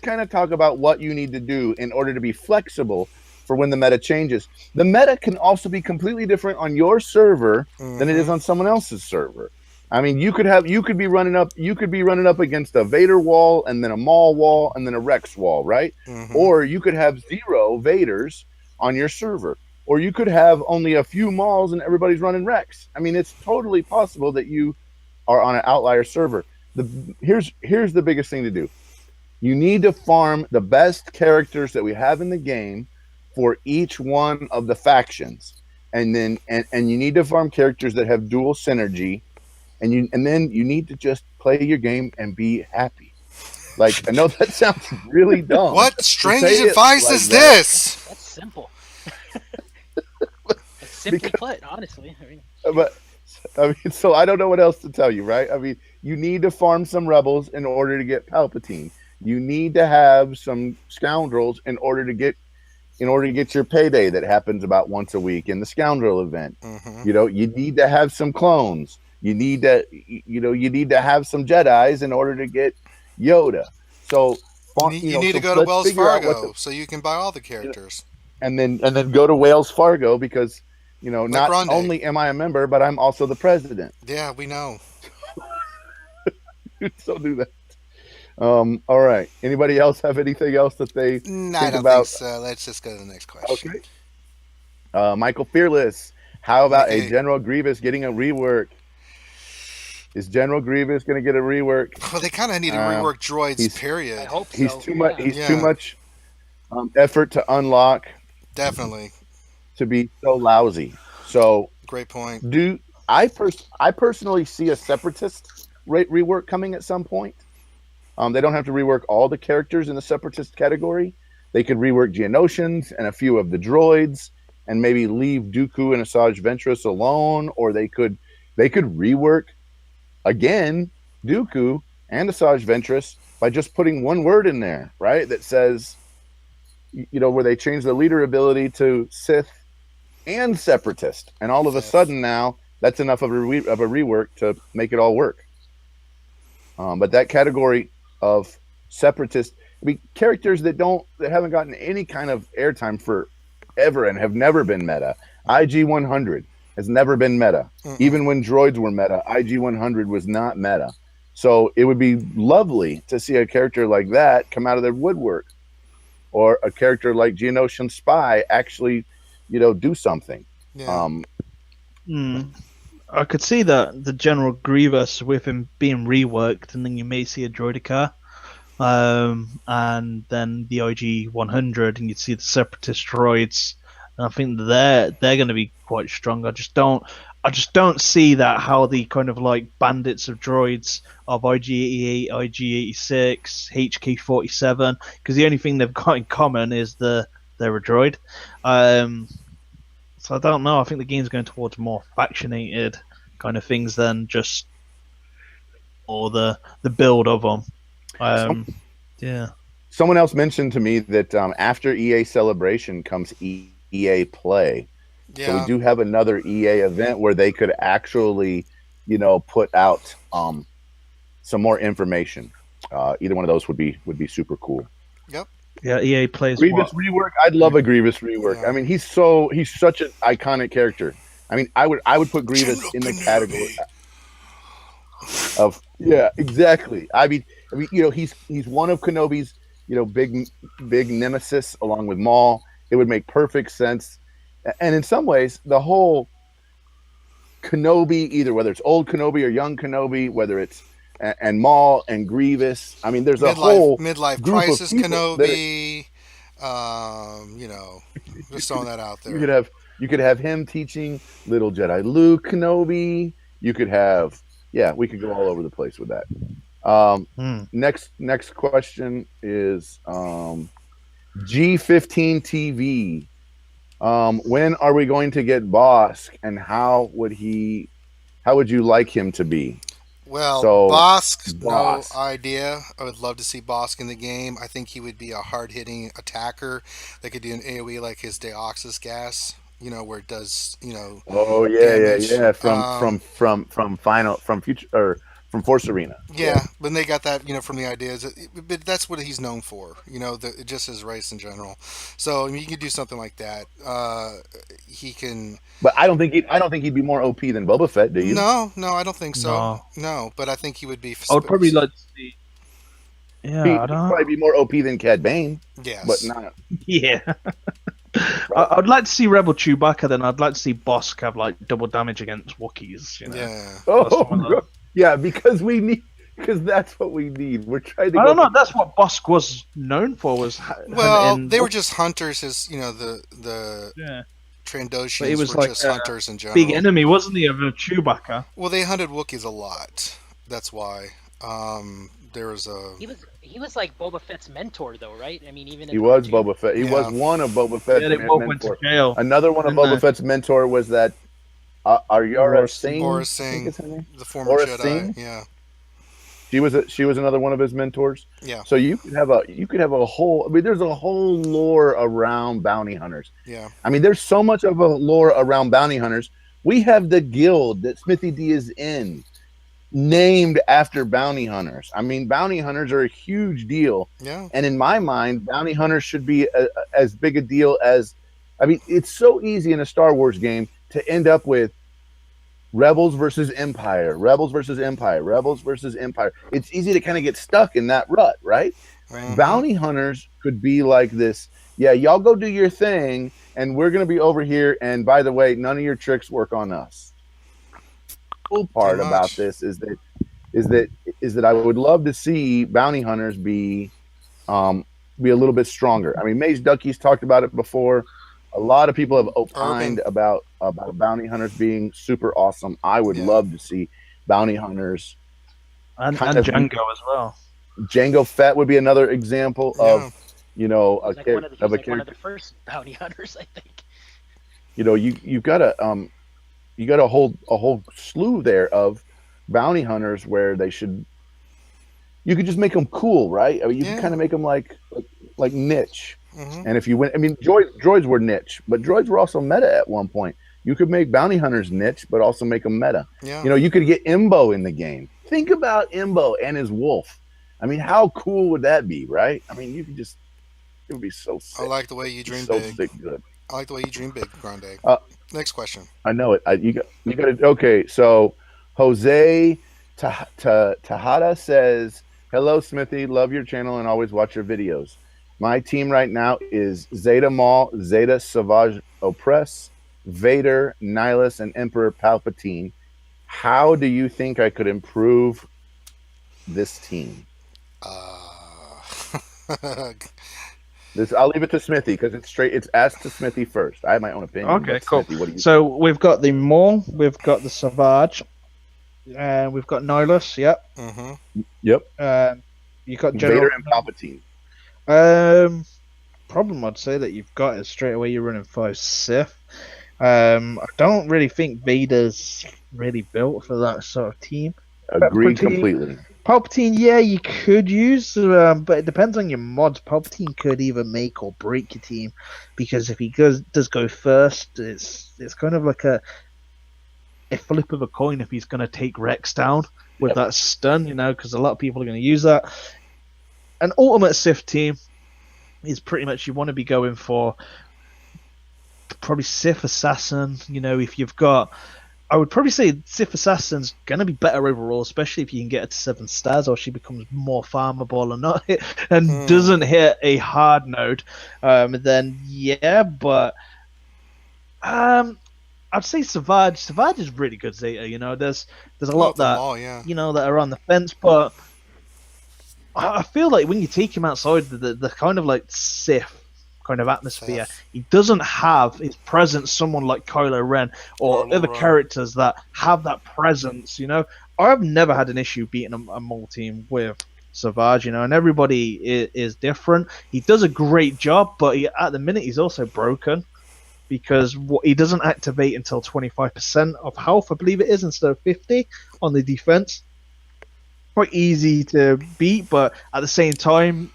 kind of talk about what you need to do in order to be flexible for when the meta changes. The meta can also be completely different on your server than it is on someone else's server. I mean, you could be running up against a Vader wall and then a Maul wall and then a Rex wall, right? Or you could have 0 Vaders on your server, or you could have only a few Mauls and everybody's running Rex. I mean, it's totally possible that you are on an outlier server. Here's the biggest thing to do. You need to farm the best characters that we have in the game for each one of the factions, and then you need to farm characters that have dual synergy. And then you need to just play your game and be happy. Like, I know that sounds really dumb. What strange advice is this? That's simple. It's simply put, honestly. So I don't know what else to tell you, right? I mean, you need to farm some rebels in order to get Palpatine. You need to have some scoundrels in order to get in order to get your payday that happens about once a week in the Scoundrel event. Mm-hmm. You know, you need to have some clones. You need to, you need to have some Jedis in order to get Yoda. So You need so to go to let's Wells figure out Fargo so you can buy all the characters. and then go to Wells Fargo because not Grande. only am I a member, but I'm also the president. Yeah, we know. So do that. All right. Anybody else have anything else that they No, think I don't about? think so. Let's just go to the next question. Okay. Michael Fearless. How about Okay. a General Grievous getting a rework? Is General Grievous going to get a rework? Well, they kind of need to rework droids. Period. I hope so. He's too much. He's Yeah. too much effort to unlock Definitely. to be so lousy. So Great point. I personally see a Separatist rework coming at some point. They don't have to rework all the characters in the Separatist category. They could rework Geonosians and a few of the droids, and maybe leave Dooku and Asajj Ventress alone, or they could rework again Dooku and Asajj Ventress by just putting one word in there, right? That says, where they change the leader ability to Sith and Separatist, and all of a sudden now that's enough of a rework to make it all work. But that category of Separatist, characters that haven't gotten any kind of airtime forever and have never been meta. IG-100 has never been meta. Even when droids were meta, IG-100 was not meta. So it would be lovely to see a character like that come out of their woodwork, or a character like Geonosian Spy actually, do something. Yeah. I could see that the General Grievous with him being reworked, and then you may see a Droideka, and then the IG-100, and you'd see the Separatist droids. And I think they're going to be quite strong. I just don't see that how the kind of like bandits of droids of IG-88, IG-86, HK-47, because the only thing they've got in common is they're a droid. So I don't know. I think the game's going towards more factionated kind of things than just the build of them. Yeah. Someone else mentioned to me that after EA Celebration comes EA Play. Yeah. So we do have another EA event where they could actually, put out some more information. Either one of those would be super cool. Yep. Yeah, EA plays Grievous rework. I'd love a Grievous rework. Yeah. I mean, he's such an iconic character. I mean, I would put Grievous in the category of exactly. I mean, he's one of Kenobi's big nemesis along with Maul. It would make perfect sense, and in some ways, the whole Kenobi, either whether it's old Kenobi or young Kenobi, whether it's and Maul and Grievous. I mean, there's a whole midlife group crisis of Kenobi. Just throwing that out there. You could have him teaching little Jedi Luke Kenobi. You could have we could go all over the place with that. Next question is G15 TV. When are we going to get Bosk, and how would you like him to be? Well, So, Bosk, no Bosk. idea. I would love to see Bosk in the game. I think he would be a hard-hitting attacker that could do an AoE like his Deoxys gas, where it does, Oh damage. From Force Arena. Yeah, but they got that, from the ideas. But that's what he's known for, just his race in general. So you can do something like that. He can. But I don't think he'd be more OP than Boba Fett. Do you? No, I don't think so. No, but I think he would be. I would probably like to see. Yeah, He'd I don't. probably be more OP than Cad Bane, Yes. but not. Yeah. I'd like to see Rebel Chewbacca. Then I'd like to see Bosk have like double damage against Wookiees. Yeah. Yeah, because that's what we need. We're trying to. I don't know. That's what Bosk was known for. Was They were just hunters. The Trandoshans But he was were like just a hunters in general. big enemy, wasn't he, of Chewbacca? Well, they hunted Wookiees a lot. That's why. There was a. He was like Boba Fett's mentor, though, right? I mean, even He was Boba Fett. He was one of Boba Fett's Yeah, they both went to mentors. jail. Another one of Boba Fett's mentor was that Aryara Singh. Boris I think Singh, is her name? the former Boris Jedi. Singh? Yeah. She was another one of his mentors. Yeah. So you could have a whole. I mean, there's a whole lore around bounty hunters. Yeah. I mean, there's so much of a lore around bounty hunters. We have the guild that Smithie D is in, named after bounty hunters. I mean, bounty hunters are a huge deal. Yeah. And in my mind, bounty hunters should be as big a deal as. I mean, it's so easy in a Star Wars game to end up with Rebels versus Empire, Rebels versus Empire, Rebels versus Empire. It's easy to kind of get stuck in that rut, right? Bounty hunters could be like this. Yeah, y'all go do your thing, and we're going to be over here. And by the way, none of your tricks work on us. The cool part about this is that I would love to see bounty hunters be a little bit stronger. I mean, Maze Ducky's talked about it before. A lot of people have opined about bounty hunters being super awesome. I would love to see bounty hunters and Django as well. Django Fett would be another example of, you know, a like one of character. the first bounty hunters, I think. You know, you got a whole slew there of bounty hunters where they should. You could just make them cool, right? I mean, you can kind of make them like niche. And if you win, I mean, droids were niche, but droids were also meta at one point. You could make bounty hunters niche, but also make them meta. Yeah. You know, you could get Imbo in the game. Think about Imbo and his wolf. I mean, how cool would that be, right? I mean, it would be so sick. I like the way you dream so big. Sick good. I like the way you dream big, Grande. Next question. I know it. You got it. Okay, so Jose Tejada says, "Hello, Smithy. Love your channel and always watch your videos. My team right now is Zeta Maul, Zeta Savage Opress, Vader, Nihilus, and Emperor Palpatine. How do you think I could improve this team?" I'll leave it to Smithy because it's asked to Smithy first. I have my own opinion. Okay, cool. Smithy, what do you so we've got the Maul, we've got the Savage, and we've got Nihilus. Yep. Yep. You got Vader and Palpatine. Problem I'd say that you've got is straight away you're running 5 Sith. I don't really think Vader's really built for that sort of team. Agreed completely. Palpatine, yeah, you could use, but it depends on your mods. Palpatine could either make or break your team, because if he does go first, it's kind of like a flip of a coin if he's going to take Rex down with that stun, you know, because a lot of people are going to use that. An ultimate Sith team is pretty much you want to be going for probably Sith Assassin. You know, if you've got, I would probably say Sith Assassin's going to be better overall, especially if you can get it to 7 stars or she becomes more farmable and not hit, and doesn't hit a hard node. Then yeah, but I'd say Savage. Savage is really good Zeta. You know, there's a lot that you know that are on the fence, but I feel like when you take him outside the kind of like Sith kind of atmosphere, he doesn't have his presence. Someone like Kylo Ren or other characters that have that presence. You know, I've never had an issue beating a Maul team with Savage. You know, and everybody is different. He does a great job, but at the minute he's also broken because he doesn't activate until 25% of health, I believe it is, instead of 50 on the defense. Quite easy to beat, but at the same time,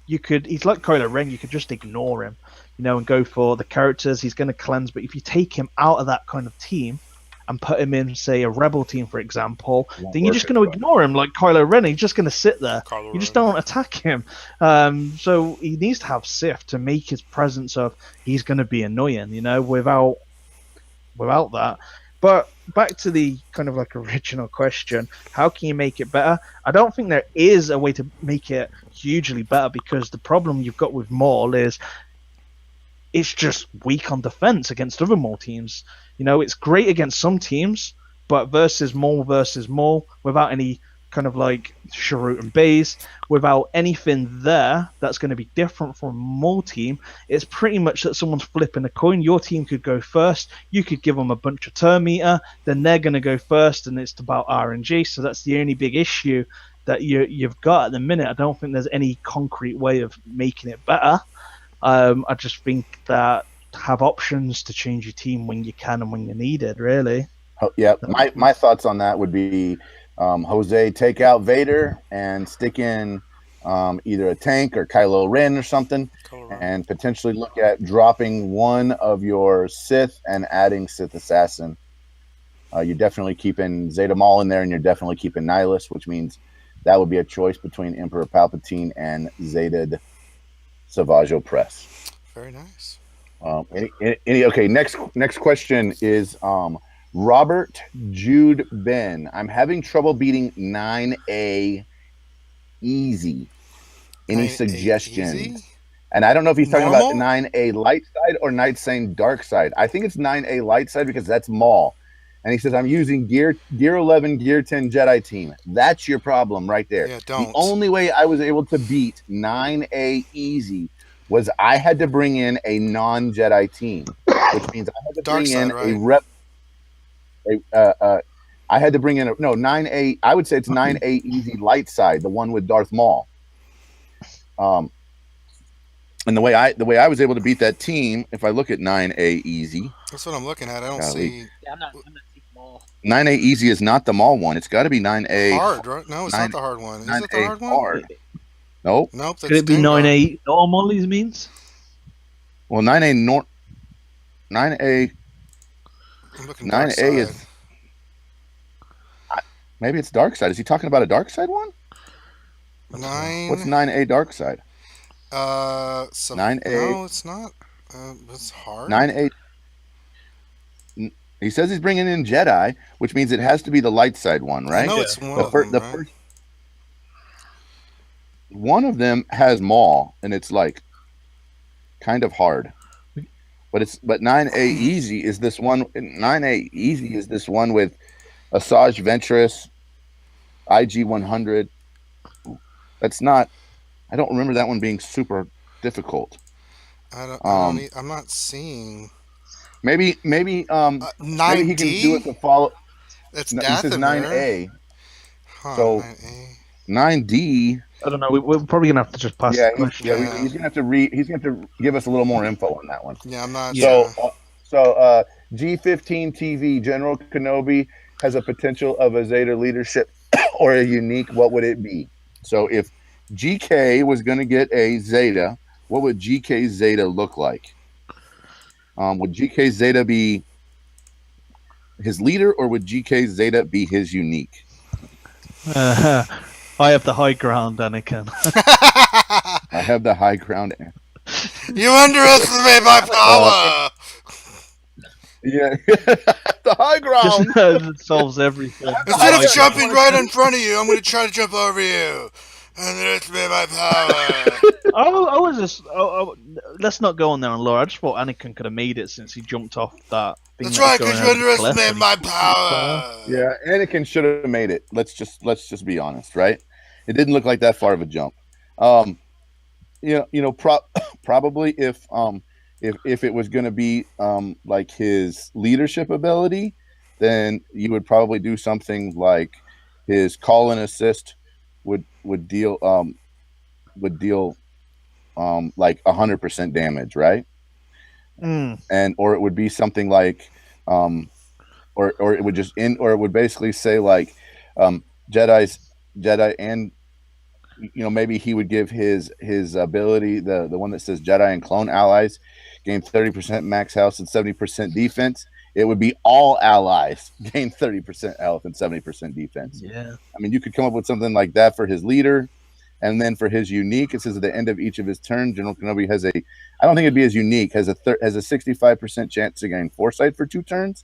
he's like Kylo Ren, you could just ignore him, you know, and go for the characters. He's going to cleanse, but if you take him out of that kind of team and put him in, say, a Rebel team, for example, then you're just going to ignore him like Kylo Ren. He's just going to sit there. You just don't attack him. So he needs to have Sith to make his presence of he's going to be annoying, you know, without that. But back to the kind of like original question, how can you make it better? I don't think there is a way to make it hugely better, because the problem you've got with Maul is it's just weak on defense against other Maul teams. You know, it's great against some teams, but versus Maul without any kind of like Sharut and Baze, without anything there that's going to be different from a Maul team, it's pretty much that someone's flipping a coin. Your team could go first, you could give them a bunch of turn meter, then they're going to go first, and it's about RNG. So that's the only big issue that you've got at the minute. I don't think there's any concrete way of making it better. I just think that have options to change your team when you can and when you need it, really. Oh, yeah, my thoughts on that would be Jose, take out Vader and stick in either a tank or Kylo Ren or something, and potentially look at dropping one of your Sith and adding Sith Assassin. You're definitely keeping Zeta Maul in there, and you're definitely keeping Nihilus, which means that would be a choice between Emperor Palpatine and Zeta Savage Opress. Very nice. Okay, next question is Robert Jude Ben. I'm having trouble beating 9A easy. Any 9A suggestions? easy? And I don't know if he's talking about Normal? 9A light side or 9A dark side. I think it's 9A light side because that's Maul. And he says, I'm using gear 11, gear 10 Jedi team. That's your problem right there. Yeah, don't. The only way I was able to beat 9A easy was I had to bring in a non-Jedi team, which means I had to Dark bring side, in right? a rep. I had to bring in 9A. I would say it's 9A easy light side, the one with Darth Maul. And the way I was able to beat that team, if I look at 9A easy, That's what I'm looking at. I don't Golly. see Yeah, I'm not seeing Maul. 9A easy is not the Maul one. It's got to be 9A hard, right? No, it's not the hard one. Is it the 9A hard one? hard. Nope. Nope. That's Could it be Dengar. 9A normal? These means. Well, 9A I'm looking 9A dark is side. maybe it's dark side. Is he talking about a dark side one? 9. What's 9A dark side? So 9A. No, it's not. It's hard. 9A. He says he's bringing in Jedi, which means it has to be the light side one, right? I know it's one The of first, them, the right? first one of them has Maul, and it's like kind of hard. But 9A easy is this one. 9A easy is this one with Asajj Ventress, IG 100. That's not. I don't remember that one being super difficult. I'm not seeing. Maybe 9D. maybe he can do it to follow. That's No, he says Dathomir. 9A. Huh, So 9A. 9D. I don't know. We're probably gonna have to just pass Yeah, the question. he's gonna have to He's gonna have to give us a little more info on that one. Yeah, I'm not. So G15 TV General Kenobi has a potential of a Zeta leadership or a unique. What would it be? So if GK was going to get a Zeta, what would GK Zeta look like? Would GK Zeta be his leader, or would GK Zeta be his unique? I have the high ground, Anakin. I have the high ground. You underestimate my power. Yeah, the high ground. Just solves everything. Instead of jumping right in front of you, I'm going to try to jump over you. Underestimate my power. I was just. Let's not go on there on lore. I just thought Anakin could have made it since he jumped off that. thing That's that was right, going because you over the cliff underestimate and my he- power. Yeah, Anakin should have made it. Let's just be honest, right? It didn't look like that far of a jump. Probably if it was going to be like his leadership ability, then you would probably do something like his call and assist would deal like 100% damage, right? Or it would be something like or it would just or it would basically say like Jedi, and maybe he would give his ability, the one that says Jedi and clone allies gain 30% max health and 70% defense. It would be all allies gain 30% health and 70% defense. Yeah. I mean, you could come up with something like that for his leader. And then for his unique, it says at the end of each of his turns, General Kenobi has I don't think it'd be as unique, has a 65% chance to gain foresight for 2 turns.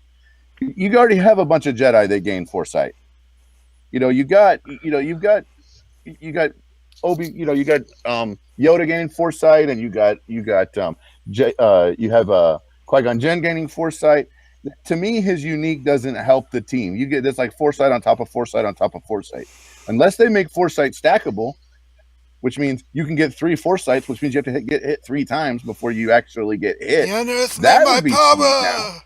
You already have a bunch of Jedi that gain foresight. You've got Obi, you got Yoda gaining foresight, and you have Qui-Gon Jinn gaining foresight. To me, his unique doesn't help the team. You get this like foresight on top of foresight on top of foresight, unless they make foresight stackable, which means you can get 3 foresights, which means you have to get hit 3 times before you actually get hit. You underestimate That my would be power.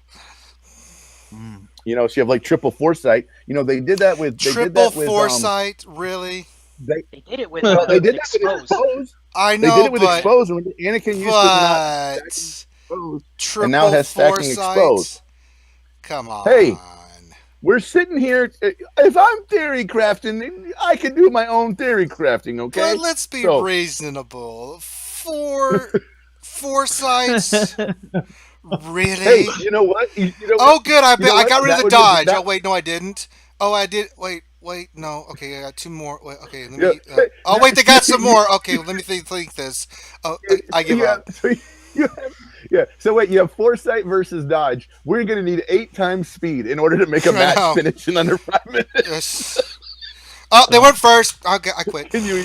So you have like triple foresight. They did that with Triple foresight, really? They did it with they did that Exposed. with Exposed. I They know, did it with but Exposed, and Anakin used to not but Exposed. triple And now has stacking foresight. Exposed. Come on. Hey. we're sitting here. If I'm theory crafting, I can do my own theory crafting. Okay, But let's be So- reasonable. Four sites, really? Hey, you know what? You know Oh, what? good. I You know what? got rid of That the would be- dodge. that- Oh wait, no, I didn't. Oh, I did. Wait, no. Okay, I got two more. Wait, okay, let Yeah. me. Oh wait, they got some more. Okay, let me think this. Oh, I give up. So you have, yeah. So wait, you have foresight versus dodge. We're going to need 8 times speed in order to make a I match know. finish in under 5 minutes. Yes. Oh, they went first. I quit. Can you?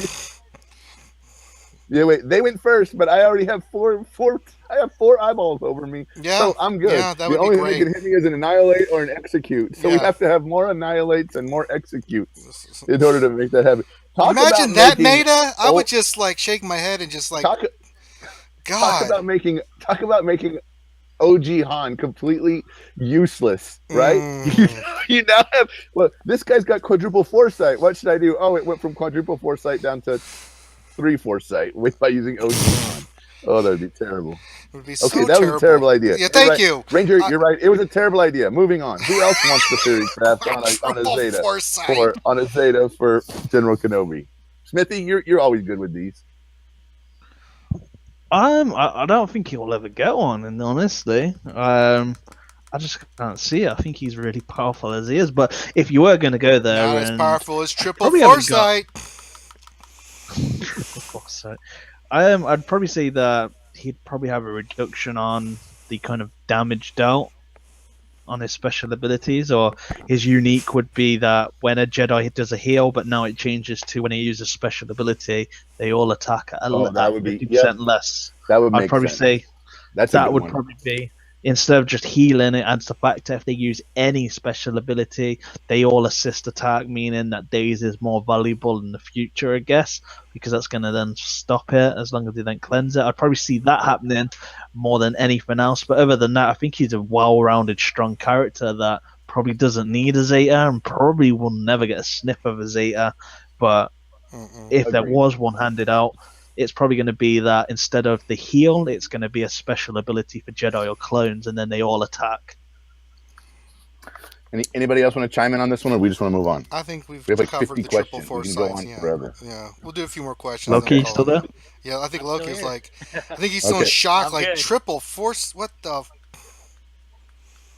Yeah, wait. They went first, but I already have four. I have 4 eyeballs over me, Yeah. so I'm good. Yeah, that the would be only thing great. that can hit me is an annihilate or an execute. So we Yeah. have to have more annihilates and more executes in order to make that happen. Talk Imagine about that making meta. I old- would just like shake my head and just like, talk God. about making OG Han completely useless, right? You now have this guy's got quadruple foresight. What should I do? Oh, it went from quadruple foresight down to 3 foresight by using OG Han. Oh, that'd be terrible. It would be so Okay, that terrible. was a terrible idea. Yeah, thank You're right. you. Ranger. You're right. It was a terrible idea. Moving on. Who else wants the theory craft on a Quadruple Zeta foresight. for General Kenobi? Smithy, you're always good with these. I don't think he'll ever get one, and honestly, I just can't see it. I think he's really powerful as he is. But if you were going to go there, Not as and powerful as triple probably haven't got- foresight. foresight, I'd probably say that he'd probably have a reduction on the kind of damage dealt on his special abilities, or his unique would be that when a Jedi does a heal, but now it changes to when he uses special ability, they all attack at that would be 50% less. That would make I'd probably sense. say That's a that good would one. probably be, instead of just healing, it adds the fact that if they use any special ability, they all assist attack, meaning that Daze is more valuable in the future, I guess, because that's going to then stop it as long as they then cleanse it. I'd probably see that happening more than anything else. But other than that, I think he's a well-rounded, strong character that probably doesn't need a Zeta and probably will never get a sniff of a Zeta. But if there Agreed. was one handed out, it's probably going to be that instead of the heal, it's going to be a special ability for Jedi or clones, and then they all attack. Anybody else want to chime in on this one, or we just want to move on? I think we've We have like covered 50 the triple questions. We can go foresights. on Yeah. forever. Yeah, we'll do a few more questions. Loki, then you still there? Yeah, I think I'm Loki's still here. like, I think he's still in Okay. shock. I'm Like good. triple force. What the?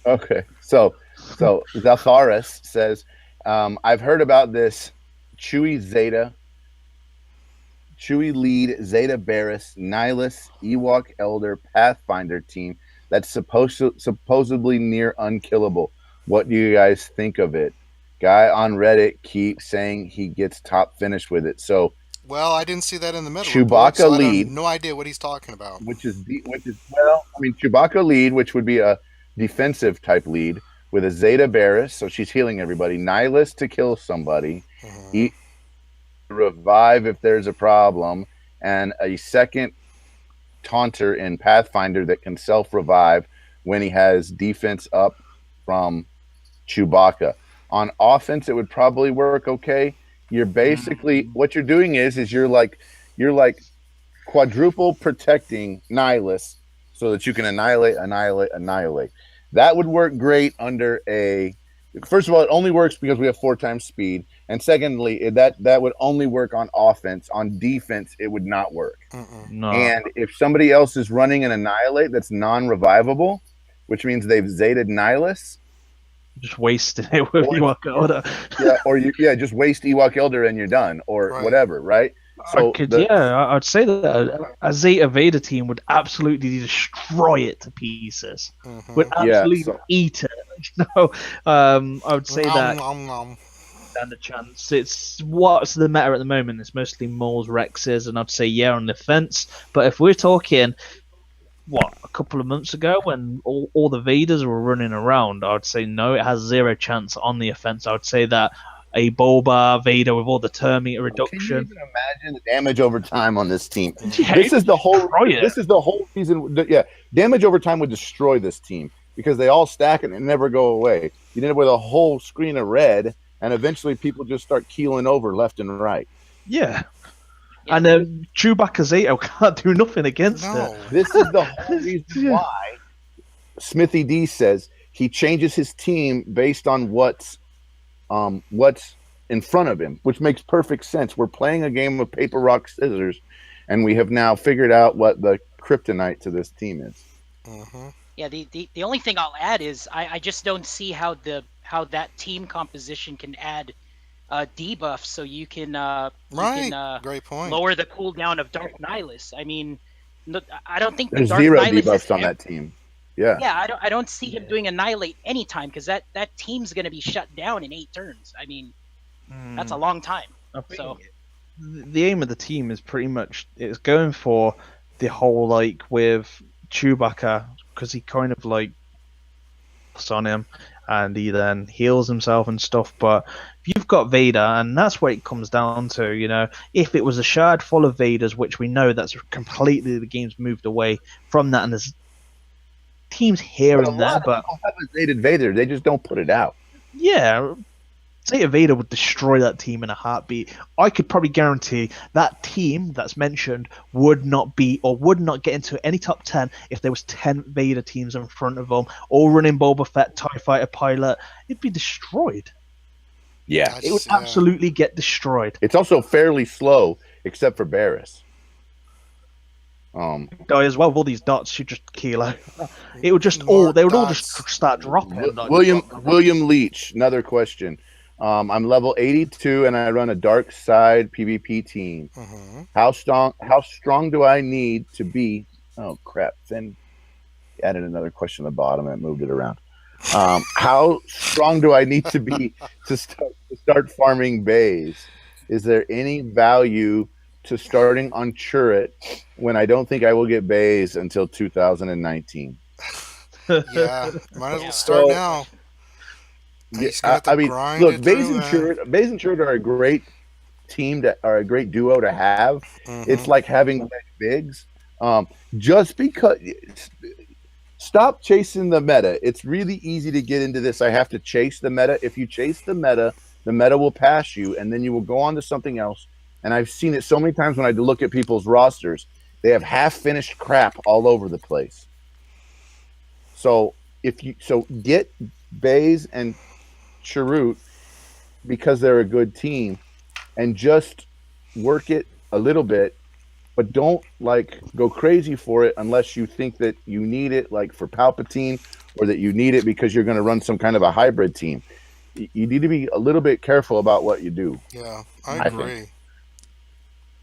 Okay, so Zaltharis says, I've heard about this Chewie lead Zeta Barris Nihilus Ewok Elder Pathfinder team that's supposedly near unkillable. What do you guys think of it? Guy on Reddit keeps saying he gets top finish with it. So Well, I didn't see that in the middle. Chewbacca report, so I lead. have no idea what he's talking about. which is Chewbacca lead, which would be a defensive type lead with a Zeta Barris, so she's healing everybody. Nihilus to kill somebody, revive if there's a problem, and a second taunter in Pathfinder that can self-revive when he has defense up from Chewbacca. On offense, it would probably work okay. You're basically what you're doing is you're like quadruple protecting Nihilus so that you can annihilate. That would work great under a. First of all, it only works because we have 4 times speed, and secondly, that would only work on offense. On defense, it would not work. No. And if somebody else is running an annihilate that's non-revivable, which means they've Zeta'd Nihilus, just wasting it with Ewok Elder. just waste Ewok Elder and you're done, or Right. whatever, right? So I'd say that a Zeta Vader team would absolutely destroy it to pieces. Would absolutely eat it. You know, I would say that stand a chance. It's what's the matter at the moment. It's mostly Moles, Rexes, and I'd say on the fence. But if we're talking a couple of months ago when all the Vaders were running around, I would say no, it has 0 chance on the offense. I would say that a Boba Vader with all the termite reduction. Can you even imagine the damage over time on this team? Yeah, This is the whole reason. Damage over time would destroy this team because they all stack and never go away. You end up with a whole screen of red, and eventually people just start keeling over left and right. Yeah. And Chewbacca Zeta can't do nothing against it. This is the whole reason why Smithie D says he changes his team based on what's in front of him, which makes perfect sense. We're playing a game of paper, rock, scissors, and we have now figured out what the kryptonite to this team is. Mm-hmm. Yeah, the only thing I'll add is I just don't see how that team composition can add debuffs so you can Great point. lower the cooldown of Dark Nihilus. I mean, I don't think There's the Dark zero Nihilus debuffs on that team. Yeah. Yeah, I don't see him doing Annihilate anytime because that team's going to be shut down in 8 turns. I mean, that's a long time. I think So the aim of the team is pretty much it's going for the whole like with Chewbacca because he kind of like on him and he then heals himself and stuff. But if you've got Vader, and that's what it comes down to, you know, if it was a shard full of Vaders, which we know that's completely the game's moved away from that, and there's teams here and there, but have a Zeta Vader, they just don't put it out. yeah, Zeta Vader would destroy that team in a heartbeat. I could probably guarantee that team that's mentioned would not be or would not get into any top 10 if there was 10 Vader teams in front of them, all running Boba Fett, TIE Fighter pilot. It'd be destroyed. Yeah. It would absolutely get destroyed. It's also fairly slow, except for Barris. Die as well. All these dots should just keel out. It would just all they would all just start dropping. William Leach, another question. I'm level 82 and I run a dark side PvP team. Mm-hmm. How strong do I need to be? Oh crap! Finn added another question at the bottom and moved it around. How strong do I need to be to start farming bays? Is there any value to starting on Churret when I don't think I will get bays until 2019? Yeah, might as well start now. I mean, look, Bays and Churret are a great team are a great duo to have. Mm-hmm. It's like having bigs. Just because stop chasing the meta. It's really easy to get into this. I have to chase the meta. If you chase the meta will pass you, and then you will go on to something else. And I've seen it so many times when I look at people's rosters. They have half-finished crap all over the place. So get Bays and Chirrut because they're a good team, and just work it a little bit, but don't like go crazy for it unless you think that you need it, like for Palpatine, or that you need it because you're going to run some kind of a hybrid team. You need to be a little bit careful about what you do. Yeah, I agree.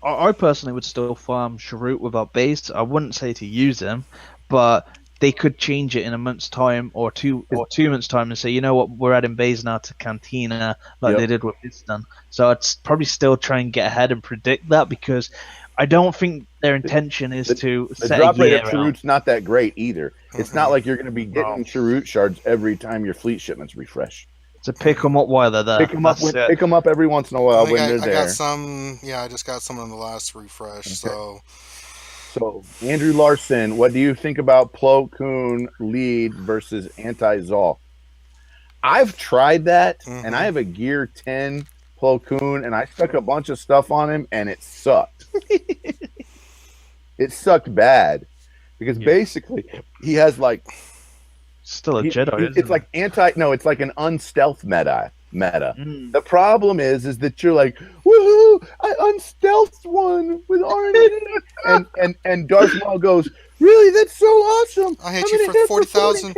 I personally would still farm Chirrut without base. I wouldn't say to use him, but they could change it in a month's time or 2 months' time and say, you know what, we're adding base now to Cantina like they did with Piston. So I'd probably still try and get ahead and predict that because I don't think their intention is to set a year. The drop rate of Chirrut's not that great either. It's not like you're going to be getting Chirrut shards every time your fleet shipments refresh. So pick them up while they're there. Pick them up every once in a while when they're there. I got some. Yeah, I just got some on the last refresh. Okay. So Andrew Larson, what do you think about Plo Koon lead versus anti-Zol? I've tried that, and I have a gear 10 Plo Koon, and I stuck a bunch of stuff on him, and it sucked. It sucked bad because basically he has like. Still a Jedi. It's like it's like an unstealth meta. The problem is that you're like, woohoo! I unstealthed one with RNG, and Darth Maul goes, really? That's so awesome! I hit you for 40,000.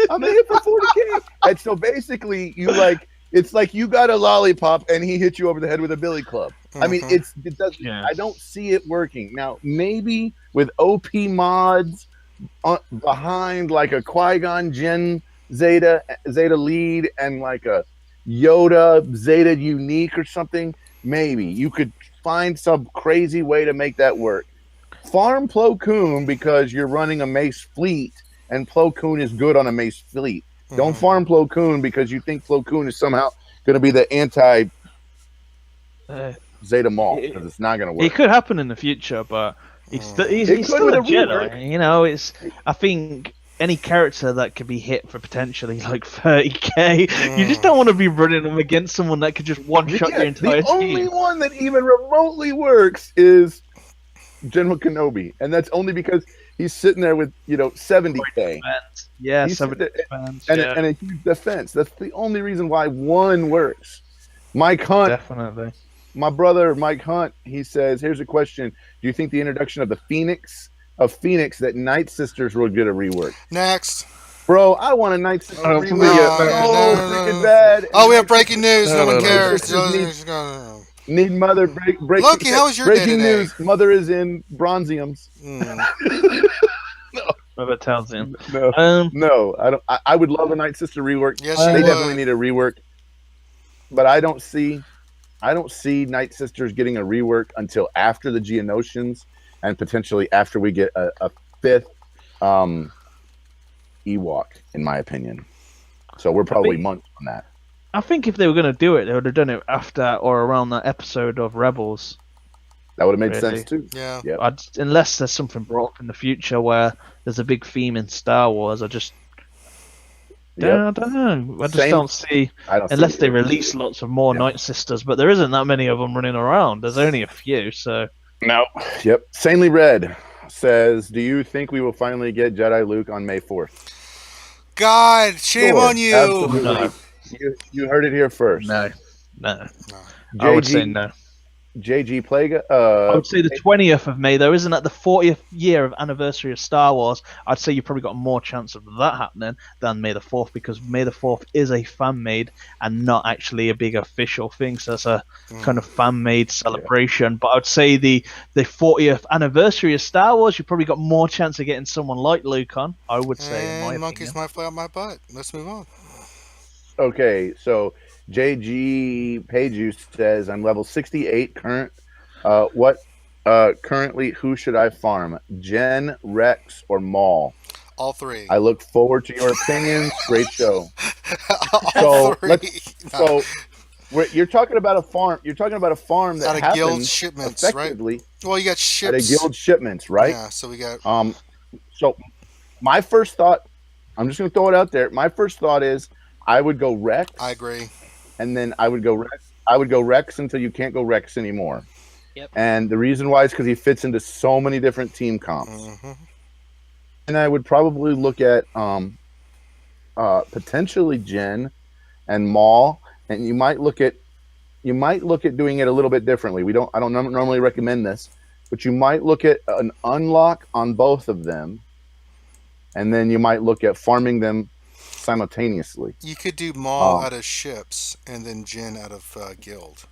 I'm gonna hit for 40K. And so basically, it's like you got a lollipop and he hit you over the head with a billy club. I mean, it doesn't. Yeah. I don't see it working now. Maybe with OP mods. Behind like a Qui-Gon Jinn Zeta lead and like a Yoda Zeta unique or something, maybe you could find some crazy way to make that work. Farm Plo Koon because you're running a Mace fleet and Plo Koon is good on a Mace fleet. Don't farm Plo Koon because you think Plo Koon is somehow going to be the anti Zeta Maul, because it's not going to work. It could happen in the future, but he's still a Jedi. You know, I think any character that could be hit for potentially like 30k, you just don't want to be running them against someone that could just one-shot your entire team. The only one that even remotely works is General Kenobi, and that's only because He's sitting there with 70K. Yeah, He's 70 sitting there- defense. and, Yeah, and a huge defense. That's the only reason why one works. Mike Hunt, definitely. my brother Mike Hunt, he says, here's a question. Do you think the introduction of the Phoenix that Night Sisters will get a rework? Next. Bro, I want a Night Sisters Oh, rework no, freaking bad. Oh, we have breaking news. No, one no, cares. Need mother breaking Loki, how was your day breaking today? news. Mother is in bronziums. Whoever tells him. No, I don't. I would love a Night Sister rework. Yes, they you definitely would. need a rework. But I don't see Night Sisters getting a rework until after the Geonosians and potentially after we get a fifth Ewok, in my opinion. So we're probably months on that. I think if they were going to do it, they would have done it after or around that episode of Rebels. That would have made Really? sense too. Yeah. Yep. Unless there's something brought up in the future where there's a big theme in Star Wars, I don't know. I just don't see, I don't unless see they it. release lots of more Yeah. Night Sisters, but there isn't that many of them running around. There's only a few, so No. Yep. Sanely Red says, "Do you think we will finally get Jedi Luke on May 4th?" God, shame Sure, on you. absolutely. No. You heard it here first. no. I would say no. JG Plague. I would say the 20th of May, though. Isn't that the 40th year of anniversary of Star Wars? I'd say you've probably got more chance of that happening than May the 4th, because May the 4th is a fan-made and not actually a big official thing. So it's a kind of fan-made celebration. But I'd say the 40th anniversary of Star Wars, you've probably got more chance of getting someone like Luke on, I would say, in my And monkeys opinion. might fly out my butt. Let's move on. Okay, so JG Pageu says, "I'm level 68 current. Currently, who should I farm? Jen, Rex, or Maul? All three. I look forward to your opinions. Great show." All three. So you're talking about a farm. You're talking about a farm that Out of guild happens shipments, right? effectively Well, you got at a ships. guild shipments, right? Yeah, so we got. So my first thought, I'm just going to throw it out there. My first thought is I would go Rex. I agree. And then I would go Rex. I would go Rex until you can't go Rex anymore. Yep. And the reason why is because he fits into so many different team comps. Mm-hmm. And I would probably look at potentially Jen and Maul, and you might look at doing it a little bit differently. I don't normally recommend this, but you might look at an unlock on both of them, and then you might look at farming them simultaneously. You could do Maul out of ships and then Jin out of guild.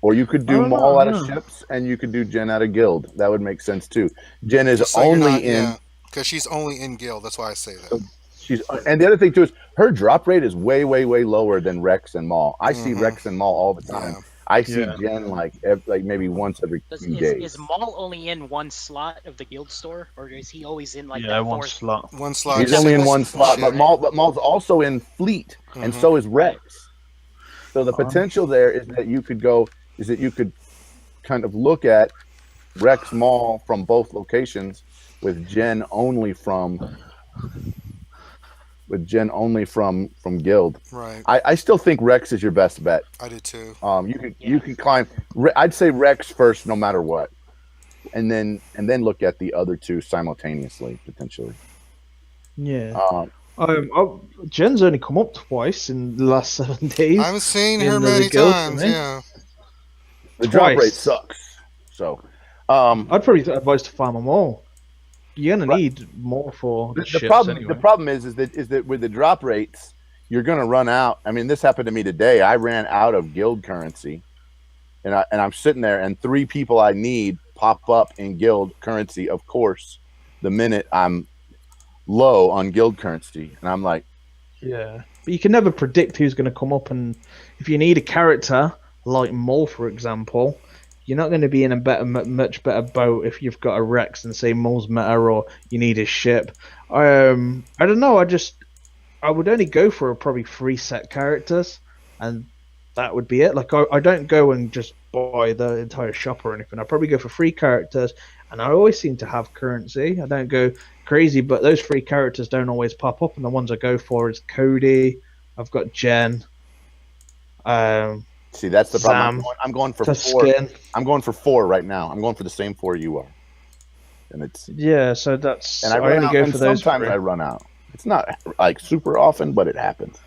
Or you could do Maul out of ships and you could do Jen out of guild. That would make sense too. Jen is So you're only not- in. yeah, because she's only in guild. That's why I say that. And the other thing too is her drop rate is way lower than Rex and Maul. I see Rex and Maul all the time. Yeah. I see Jen like maybe once every few days. Is Maul only in one slot of the guild store, or is he always in like Yeah, that one fourth? slot. One slot. He's only in one slot, Shit. but Maul's also in fleet, and so is Rex. So the potential there is that you could kind of look at Rex Maul from both locations with Jen only from guild. Right. I still think Rex is your best bet. I did too. You can climb. I'd say Rex first, no matter what, and then look at the other two simultaneously potentially. Yeah. Jen's only come up twice in the last 7 days. I haven't seen in her the many guild for times. me. Yeah. The drop Twice. rate sucks. So, I'd probably advise to farm them all. You're gonna need more for the ships anyway. The problem is that with the drop rates, you're gonna run out. I mean, this happened to me today. I ran out of guild currency, and I'm sitting there, and 3 people I need pop up in guild currency. Of course, the minute I'm low on guild currency, and I'm like, Yeah, but you can never predict who's going to come up, and if you need a character like Maul, for example, you're not going to be in a much better boat if you've got a Rex and say Maul's meta, or you need his ship. I don't know. I would only go for probably 3 set characters, and that would be it. Like I don't go and just buy the entire shop or anything. I probably go for 3 characters, and I always seem to have currency. I don't go crazy, but those 3 characters don't always pop up, and the ones I go for is Cody. I've got Jen. see, that's the problem. Sam, I'm going for to 4. Skin. I'm going for 4 right now. I'm going for the same 4 you are. and it's Yeah, so that's and I I run only out, go and for those sometimes three. I run out. It's not like super often, but it happens.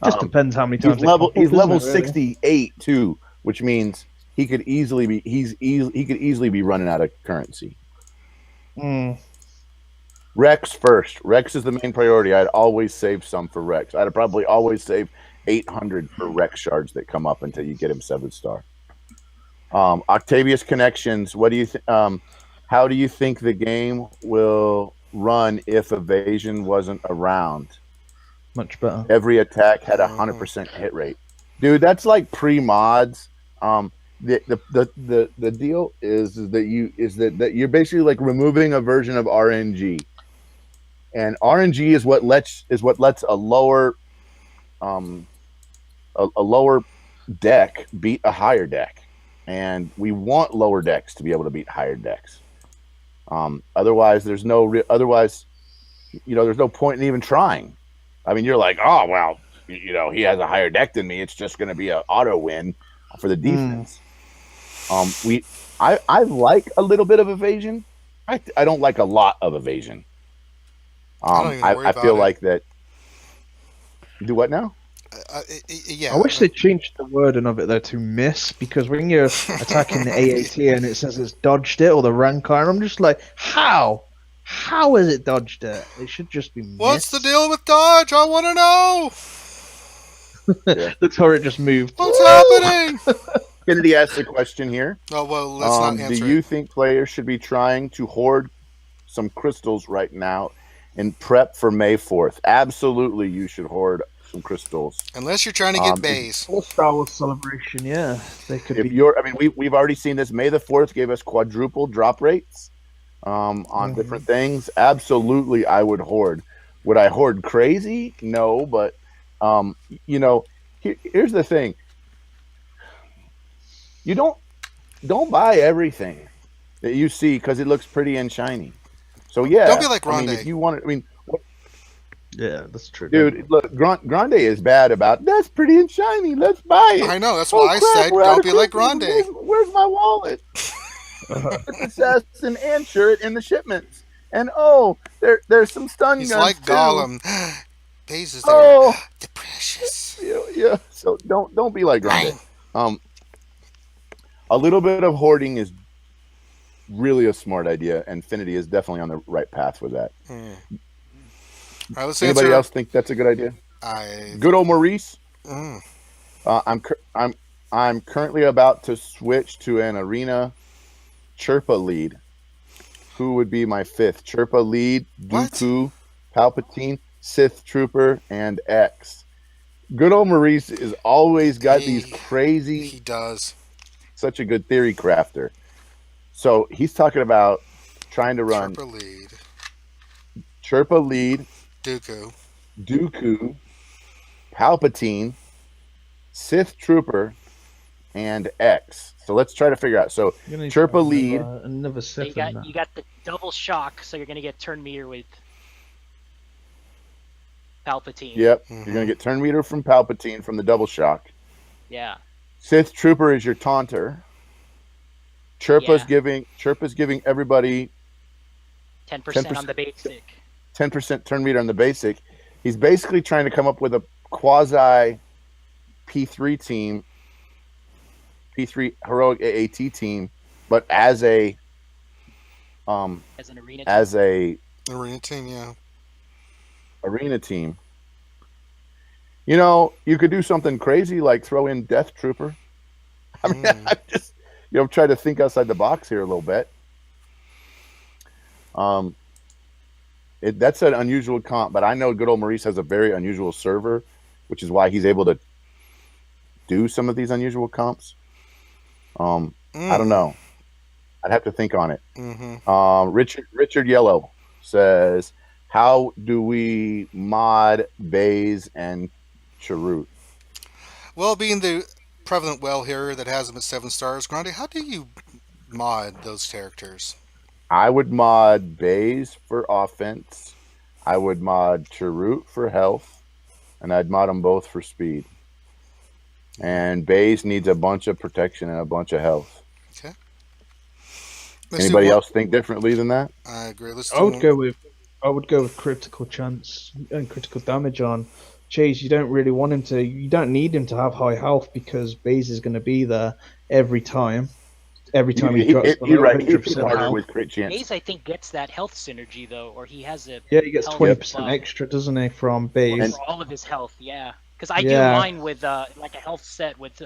Just depends how many He's times they pop up, he's doesn't level it, really? 68 too, which means he could easily be he could easily be running out of currency. Mm. Rex first. Rex is the main priority. I'd always save some for Rex. I'd probably always save 800 for Rex shards that come up until you get him 7-star. Octavius Connections. What do you think? How do you think the game will run if evasion wasn't around? Much better. Every attack had 100% hit rate. Dude, that's like pre-mods. The deal is that you're basically like removing a version of RNG. And RNG is what lets a lower a lower deck beat a higher deck. And we want lower decks to be able to beat higher decks. Otherwise there's no there's no point in even trying. I mean, you're like, oh well, he has a higher deck than me. It's just going to be an auto win for the defense. I like a little bit of evasion. I don't like a lot of evasion. I feel like that. You do what now? Yeah. I wish they changed the wording of it though to miss, because when you're attacking the AAT and it says it's dodged it or the rank iron, I'm just like, how? How is it dodged it? It should just be missed. What's the deal with dodge? I want to know. The turret just moved. What's happening? Kennedy asked a question here. Oh well, let's not answer. Do you think players should be trying to hoard some crystals right now and prep for May 4th? Absolutely, you should hoard some crystals. Unless you're trying to get base. For Star Wars Celebration, yeah, they could if be. We've already seen this. May the 4th gave us quadruple drop rates on different things. Absolutely, I would hoard. Would I hoard crazy? No, but here's the thing. You don't buy everything that you see because it looks pretty and shiny. So yeah, don't be like Grande. If you want it, yeah, that's true, dude. Look, Grande is bad about that's pretty and shiny. Let's buy it. I know. That's why I said don't be like Grande. Where's my wallet? Assassin and shirt in the shipments. And there's some stun guns. He's like too. Gollum. Base is there. The precious. Yeah. So don't be like Grande. A little bit of hoarding is really a smart idea, and Infinity is definitely on the right path with that. All right, let's Anybody answer. else think that's a good idea? Good old Maurice. I'm currently about to switch to an arena Chirpa lead. Who would be my 5th? Chirpa lead, Dooku, Palpatine, Sith Trooper, and X. Good old Maurice is always got these crazy. He does. Such a good theory crafter. So he's talking about trying to run Chirpa lead, Dooku, Palpatine, Sith Trooper, and X. So let's try to figure out. So Chirpa lead. Another Sith. You got the double shock, so you're gonna get turn meter with Palpatine. Yep, you're gonna get turn meter from Palpatine from the double shock. Yeah. Sith Trooper is your taunter. Chirpa's giving everybody 10% on the basic. 10% turn meter on the basic. He's basically trying to come up with a quasi P3 team, P3 heroic AAT team, but as an arena team, yeah. Arena team. You could do something crazy like throw in Death Trooper. I mean, I just try to think outside the box here a little bit. That's an unusual comp, but I know good old Maurice has a very unusual server, which is why he's able to do some of these unusual comps. I don't know. I'd have to think on it. Richard Yellow says, how do we mod Baze and Chirrut? Well, being the prevalent well here that has them at 7 stars, Grande, how do you mod those characters? I would mod Baze for offense. I would mod Chirrut for health, and I'd mod them both for speed. And Baze needs a bunch of protection and a bunch of health. Okay. Let's do Anybody one- else think differently than that? I agree. Let's I do would one- go with critical chance and critical damage on Chase. You don't really want him to. You don't need him to have high health because Baze is going to be there every time. Every time he drops below You're right. He 100% hits harder health. with crit chance. Baze, I think, gets that health synergy though, or he has a Yeah, he gets health 20% buff extra, doesn't he, from Baze? for all of his health. Yeah, because I do Yeah. mine with like a health set with